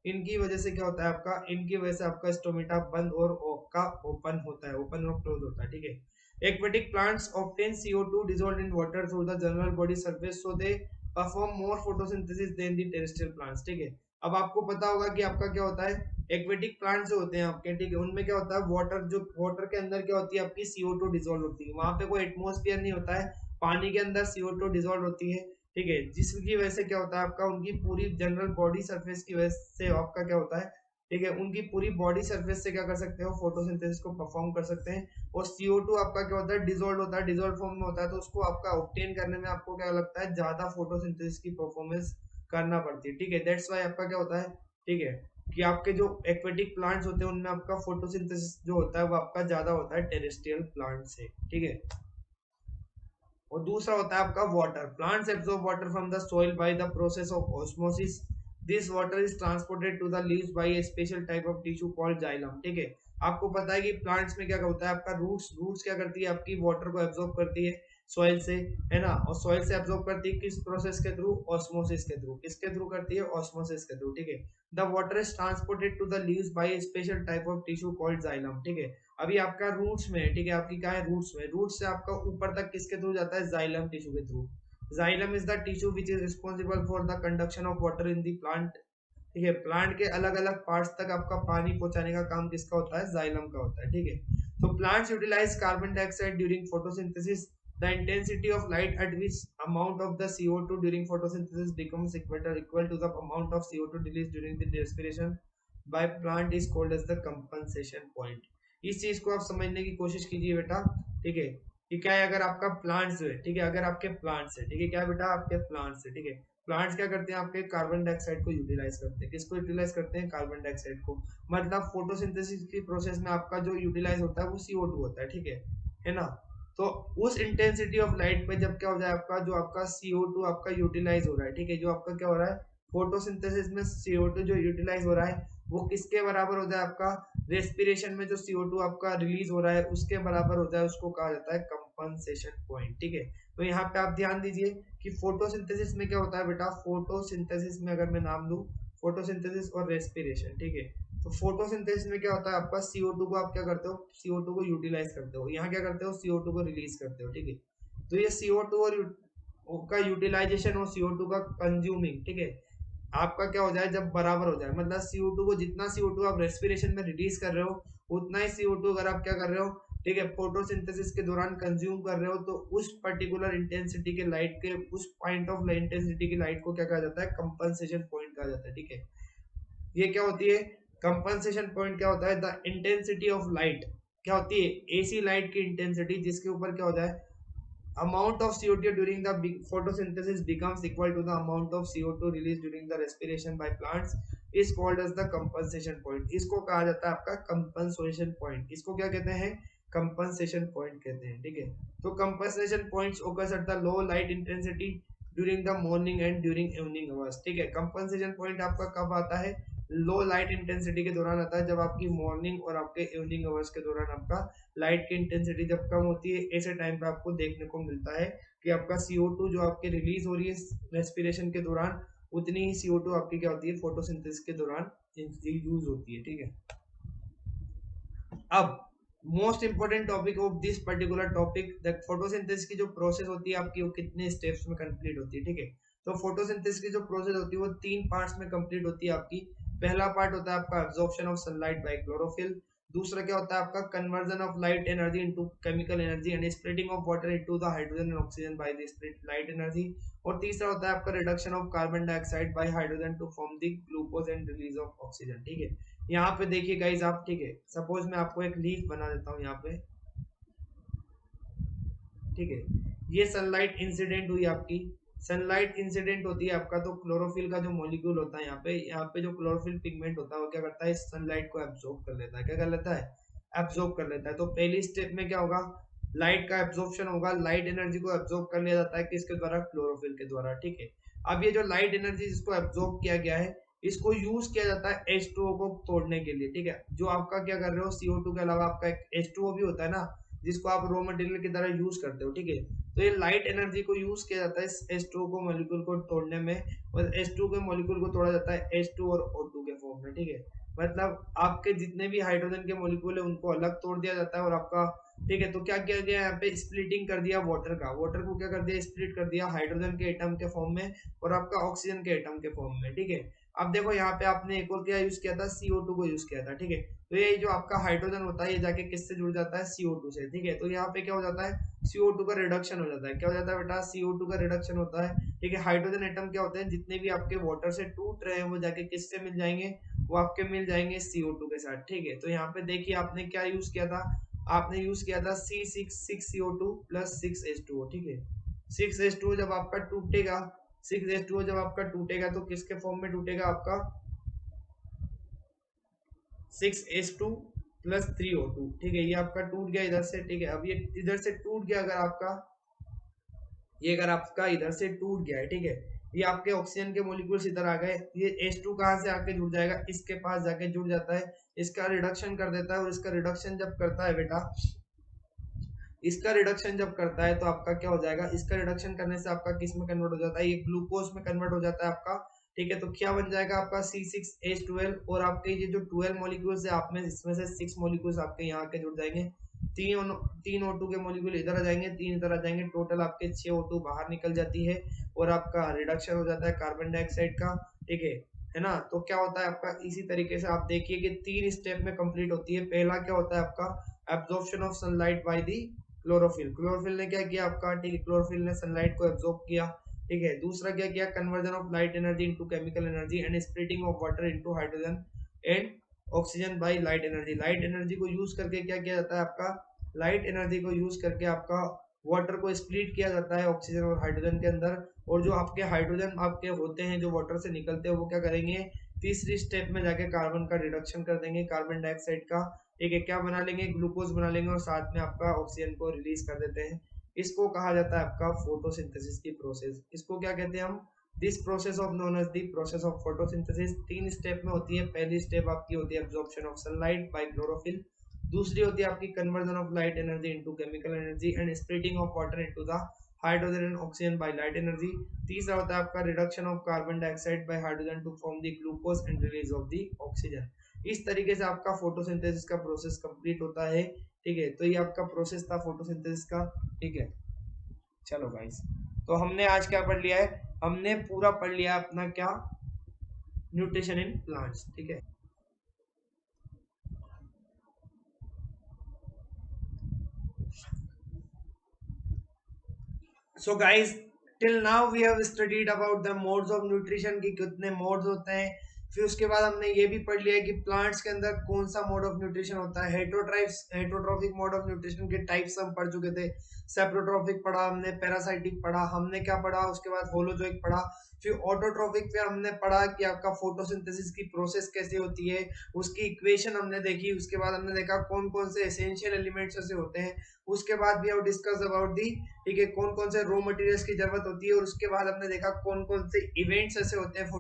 [SPEAKER 1] इनकी वजह से क्या होता है आपका, इनकी वजह से आपका स्टोमेटा बंद और आपका ओपन होता है, ओपन और क्लोज होता है। ठीक है, aquatic plants obtain CO2 dissolved in water through the general body surface, so they perform more photosynthesis than the terrestrial plants. ठीक है, अब आपको पता होगा कि आपका क्या होता है, एक्वेटिक प्लांट्स जो होते हैं आपके, ठीक है, उनमें क्या होता है, वाटर, जो वाटर के अंदर क्या होती है आपकी, CO2 डिसॉल्व होती है। वहां पे कोई एटमॉस्फेयर नहीं होता है, पानी के अंदर CO2 डिसॉल्व होती है। ठीक है, जिसकी वजह से क्या होता है आपका, उनकी पूरी जनरल बॉडी सरफेस की वजह से आपका क्या होता है, ठीक है, उनकी पूरी बॉडी सरफेस से क्या कर सकते हो, फोटोसिंथेसिस को परफॉर्म कर सकते हैं। और CO2 आपका क्या होता है, डिसॉल्व होता है, डिसॉल्व फॉर्म में होता है, तो उसको आपका ऑब्टेन करने में आपको क्या लगता है, ज्यादा फोटोसिंथेसिस की परफॉर्मेंस करना पड़ती है। ठीक है, दैट्स व्हाई आपका क्या होता है, ठीक है, कि आपके जो एक्वेटिक प्लांट्स होते हैं उनमें आपका फोटोसिंथेसिस जो होता है वो आपका ज्यादा होता है टेरेस्ट्रियल प्लांट से। ठीक है, और दूसरा होता है आपका water. Plants absorb water from the soil by the process of osmosis. This water is transported to the leaves by a special type of tissue called xylem. ठीक है, आपको पता है कि प्लांट्स में क्या होता है, आपका रूट्स क्या करती है, आपकी वाटर को एब्सॉर्ब करती है सॉइल से, है ना, और सॉइल से एब्सॉर्ब करती है किस प्रोसेस के थ्रू, ऑस्मोसिस के थ्रू। किसके थ्रू करती है, ऑस्मोसिस के थ्रू। ठीक है, the water is transported to the leaves by a special type of tissue called xylem. ठीक है, अभी आपका रूट्स में, ठीक है, आपकी क्या है, रूट्स में, रूट्स से आपका ऊपर तक किसके थ्रू जाता है, जाइलम टिश्यू के through. Xylem is the tissue which is responsible for the conduction of water in the plant. ठीक है, प्लांट के अलग अलग पार्ट्स तक आपका पानी पहुंचाने का काम किसका होता है, जाइलम का होता है। ठीक है, तो plants utilise carbon dioxide during photosynthesis. The intensity of light at which amount of the CO2 during photosynthesis becomes equal to the amount of CO2 released during the respiration by plant is called as the compensation point। इस चीज को आप समझने की कोशिश कीजिए बेटा। ठीक है, कि क्या है, अगर आपका प्लांट्स है, ठीक है, अगर आपके प्लांट्स है, ठीक है, क्या बेटा, आपके प्लांट्स है, ठीक है, प्लांट्स क्या करते हैं, आपके कार्बन डाइऑक्साइड को यूटिलाइज करते हैं। किसको यूटिलाइज करते हैं, कार्बन डाइऑक्साइड को। मतलब फोटोसिंथेसिस की प्रोसेस में आपका जो यूटिलाइज होता है वो CO2 होता है। ठीक है ना, तो उस इंटेंसिटी ऑफ लाइट पे जब क्या हो जाए आपका, जो आपका CO2 आपका यूटिलाइज हो रहा है, ठीक है, जो आपका क्या हो रहा है, फोटोसिंथेसिस में CO2 जो यूटिलाइज हो रहा है वो किसके बराबर हो जाए, आपका रेस्पिरेशन में जो CO2 आपका रिलीज हो रहा है उसके बराबर हो जाए, उसको कहा जाता है कंपनसेशन पॉइंट। ठीक है, तो यहाँ पे आप ध्यान दीजिए कि फोटोसिंथेसिस में क्या होता है बेटा, फोटोसिंथेसिस में अगर मैं नाम लूं, फोटोसिंथेसिस और रेस्पिरेशन। ठीक है, तो फोटोसिंथेसिस में क्या होता है आपका, CO2 को आप क्या करते हो, CO2 को यूटिलाइज करते हो, यहाँ क्या करते हो, CO2 को रिलीज करते हो। ठीक है, तो ये CO2 और का यूटिलाइजेशन और CO2 का कंज्यूमिंग, ठीक है, आपका क्या हो जाए, जब बराबर हो जाए, मतलब CO2 को, जितना CO2 आप रेस्पिरेशन में रिलीज कर रहे हो उतना ही CO2 अगर आप क्या कर रहे हो, ठीक है, फोटोसिंथेसिस के दौरान कंज्यूम कर रहे हो, तो उस पर्टिकुलर इंटेंसिटी के लाइट के, उस पॉइंट ऑफ इंटेंसिटी की लाइट को क्या कहा जाता है, कंपनसेशन पॉइंट कहा जाता है। ठीक है, ये क्या होती है, कंपनसेशन पॉइंट क्या होता है, द इंटेंसिटी ऑफ लाइट, क्या होती है, AC लाइट की इंटेंसिटी जिसके ऊपर क्या हो जाए, amount of CO2 during the photosynthesis becomes equal to the amount of CO2 released during the respiration by plants is called as the compensation point। इसको कहा जाता है आपका compensation point। इसको क्या कहते हैं, compensation point कहते हैं। ठीक है, तो compensation points occurs at the low light intensity during the morning and during evening hours. ठीक है, कंपनसेशन पॉइंट आपका कब आता है? लो लाइट इंटेंसिटी के दौरान आता है, जब आपकी मॉर्निंग और आपके इवनिंग आवर्स के दौरान आपका लाइट की इंटेंसिटी जब कम होती है, ऐसे टाइम पे आपको देखने को मिलता है कि आपका CO2 जो आपके रिलीज हो रही है रेस्पिरेशन के दौरान, उतनी ही CO2 आपकी क्या होती है फोटोसिंथेसिस के दौरान यूज होती है। ठीक है, अब most important topic of this particular topic, the photosynthesis की जो प्रोसेस होती है आपकी, वो कितने स्टेप्स में कंप्लीट होती है। ठीक है, तो फोटोसिंथेसिस की जो प्रोसेस होती है वो 3 पार्ट्स में कंप्लीट होती है आपकी। पहला पार्ट होता है आपका absorption of sunlight by chlorophyll. दूसरा क्या होता है आपका conversion of light energy into chemical energy and splitting of water into the hydrogen and oxygen by the split light energy. और तीसरा होता है आपका reduction of carbon dioxide by hydrogen to form the glucose and release of oxygen. ठीक है, यहाँ पे देखिए गाइज आप, ठीक है, सपोज मैं आपको एक लीफ बना देता हूँ यहाँ पे। ठीक है, ये सनलाइट इंसिडेंट हुई आपकी, सनलाइट इंसिडेंट होती है आपका, तो क्लोरोफिल का जो मॉलिक्यूल होता है यहाँ पे जो क्लोरोफिल पिगमेंट होता है वो क्या करता है, सनलाइट को एब्जॉर्ब कर लेता है। क्या कर लेता है? एब्जॉर्ब कर लेता है। तो पहली स्टेप में क्या होगा, लाइट का एब्जॉर्प्शन होगा, लाइट एनर्जी को एब्जॉर्ब कर लिया जाता है किसके द्वारा? क्लोरोफिल के द्वारा। ठीक है, अब ये जो लाइट एनर्जी जिसको एब्जॉर्ब किया गया है, इसको यूज किया जाता है H2O को तोड़ने के लिए। ठीक है, जो आपका क्या कर रहे हो, CO2 के अलावा आपका एक H2O भी होता है ना, जिसको आप रॉ मटेरियल की तरह यूज करते हो। ठीक है, तो ये लाइट एनर्जी को यूज किया जाता है इस H2O को मॉलिक्यूल को तोड़ने में, और H2 के मॉलिक्यूल को तोड़ा जाता है H2 और O2 के फॉर्म में। ठीक है, मतलब आपके जितने भी हाइड्रोजन के मॉलिक्यूल है उनको अलग तोड़ दिया जाता है और आपका, ठीक है, तो क्या किया गया यहाँ पे, स्प्लिटिंग कर दिया वाटर का, वाटर को क्या कर दिया, स्प्लिट कर दिया हाइड्रोजन के एटम के फॉर्म में और आपका ऑक्सीजन के एटम के फॉर्म में। ठीक है, अब देखो यहाँ पे आपने एक और क्या यूज किया था, CO2 को यूज किया था। ठीक है, तो ये जो आपका हाइड्रोजन होता है ये जाके किससे जुड़ जाता है, CO2 से। ठीक है, तो यहाँ पे क्या हो जाता है, CO2 का रिडक्शन हो जाता है। क्या हो जाता है बेटा, CO2 का रिडक्शन होता है। ठीक है, हाइड्रोजन एटम क्या होते हैं, जितने भी आपके वाटर से टूट रहे हैं वो जाके किससे मिल जाएंगे, वो आपके मिल जाएंगे CO2 के साथ। ठीक है, तो यहाँ पे देखिए आपने क्या यूज किया था, आपने यूज किया था C6CO2 प्लस 6H2O। ठीक है, 6H2O जब आपका टूटेगा, 6H2O जब आपका टूटेगा तो किसके फॉर्म में टूटेगा, आपका 6H2 प्लस 3O2। ठीक है, ये आपका टूट गया इधर से। ठीक है, अब ये इधर से टूट गया, अगर आपका ये अगर आपका इधर से टूट गया है, ठीक है, ये आपके ऑक्सीजन के मॉलिक्यूल्स इधर आ गए, ये H2 कहाँ से आके जुड़ जाएगा, इसके पास जाके जुड़ जाता है, इसका रिडक्शन कर देता है, और इसका रिडक्शन जब करता है बेटा, इसका रिडक्शन जब करता है तो आपका क्या हो जाएगा, इसका रिडक्शन करने से आपका किस में कन्वर्ट हो जाता है, ये ग्लूकोज में कन्वर्ट हो जाता है आपका। ठीक है, तो क्या बन जाएगा आपका C6H12, और आपके ये जो 12 मॉलिक्यूल्स है, आप में इसमें से 6 मॉलिक्यूल्स आपके यहाँ के जुड़ जाएंगे, तीन O2 के मॉलिक्यूल इधर आ जाएंगे, 3 इधर आ जाएंगे, टोटल आपके 6 O2 बाहर निकल जाती है, और आपका रिडक्शन हो जाता है कार्बन डाइऑक्साइड का। ठीक है ना, तो क्या होता है आपका, इसी तरीके से आप देखिए कि 3 स्टेप में कंप्लीट होती है। पहला क्या होता है आपका, absorption of sunlight by the chlorophyll, chlorophyll ने क्या किया आपका, ठीक है, क्लोरोफिल ने सनलाइट को एब्जॉर्ब किया। ठीक है, दूसरा क्या किया, conversion of light energy into chemical energy and splitting of water into hydrogen and oxygen by light energy. Light energy को यूज करके क्या किया जाता है आपका, लाइट एनर्जी को यूज करके आपका वाटर को स्प्लिट किया जाता है ऑक्सीजन और हाइड्रोजन के अंदर, और जो आपके हाइड्रोजन आपके होते हैं जो वाटर से निकलते हैं वो क्या करेंगे, तीसरी स्टेप में जाके कार्बन का रिडक्शन कर देंगे, कार्बन डाइऑक्साइड का। ठीक है, क्या बना लेंगे, ग्लूकोज बना लेंगे, और साथ में आपका ऑक्सीजन को रिलीज कर देते हैं। इसको कहा जाता है आपका फोटोसिंथेसिस की प्रोसेस। इसको क्या कहते हैं हम, this process of known as the process of photosynthesis. 3 step में होती है। पहली स्टेप आपकी होती है absorption of sunlight by chlorophyll, दूसरी होती है आपकी conversion of light energy into chemical energy and splitting of water into the hydrogen and oxygen by light energy, तीसरा होता है आपका reduction of carbon dioxide by hydrogen to form the glucose and release of the oxygen. इस तरीके से आपका photosynthesis का process complete होता है। ठीक है, तो ये आपका प्रोसेस था फोटोसिंथेसिस का। ठीक है, चलो गाइस, तो हमने आज क्या पढ़ लिया है, हमने पूरा पढ़ लिया अपना क्या, न्यूट्रिशन इन प्लांट्स। ठीक है, so guys till now we have studied about the modes of nutrition की, कितने मोड्स होते हैं, फिर उसके बाद हमने ये भी पढ़ लिया कि प्लांट्स के अंदर कौन सा मोड ऑफ न्यूट्रिशन होता है, हेटरोट्रॉफिक मोड ऑफ न्यूट्रिशन के टाइप्स हम पढ़ चुके थे। सेप्रोट्रॉफिक पढ़ा हमने, पैरासाइटिक पढ़ा हमने, क्या पढ़ा उसके बाद होलोजोइक पढ़ा। फिर ऑटोट्रॉफिक पे हमने पढ़ा कि आपका फोटोसिंथेसिस की प्रोसेस कैसे होती है, उसकी इक्वेशन हमने देखी। उसके बाद हमने देखा कौन कौन से एसेंशियल एलिमेंट्स ऐसे होते हैं। उसके बाद भी हम डिस्कस अबाउट दी, ठीक है, कौन कौन से रॉ मटेरियल्स की जरूरत होती है। और उसके बाद हमने देखा कौन कौन से इवेंट्स ऐसे होते हैं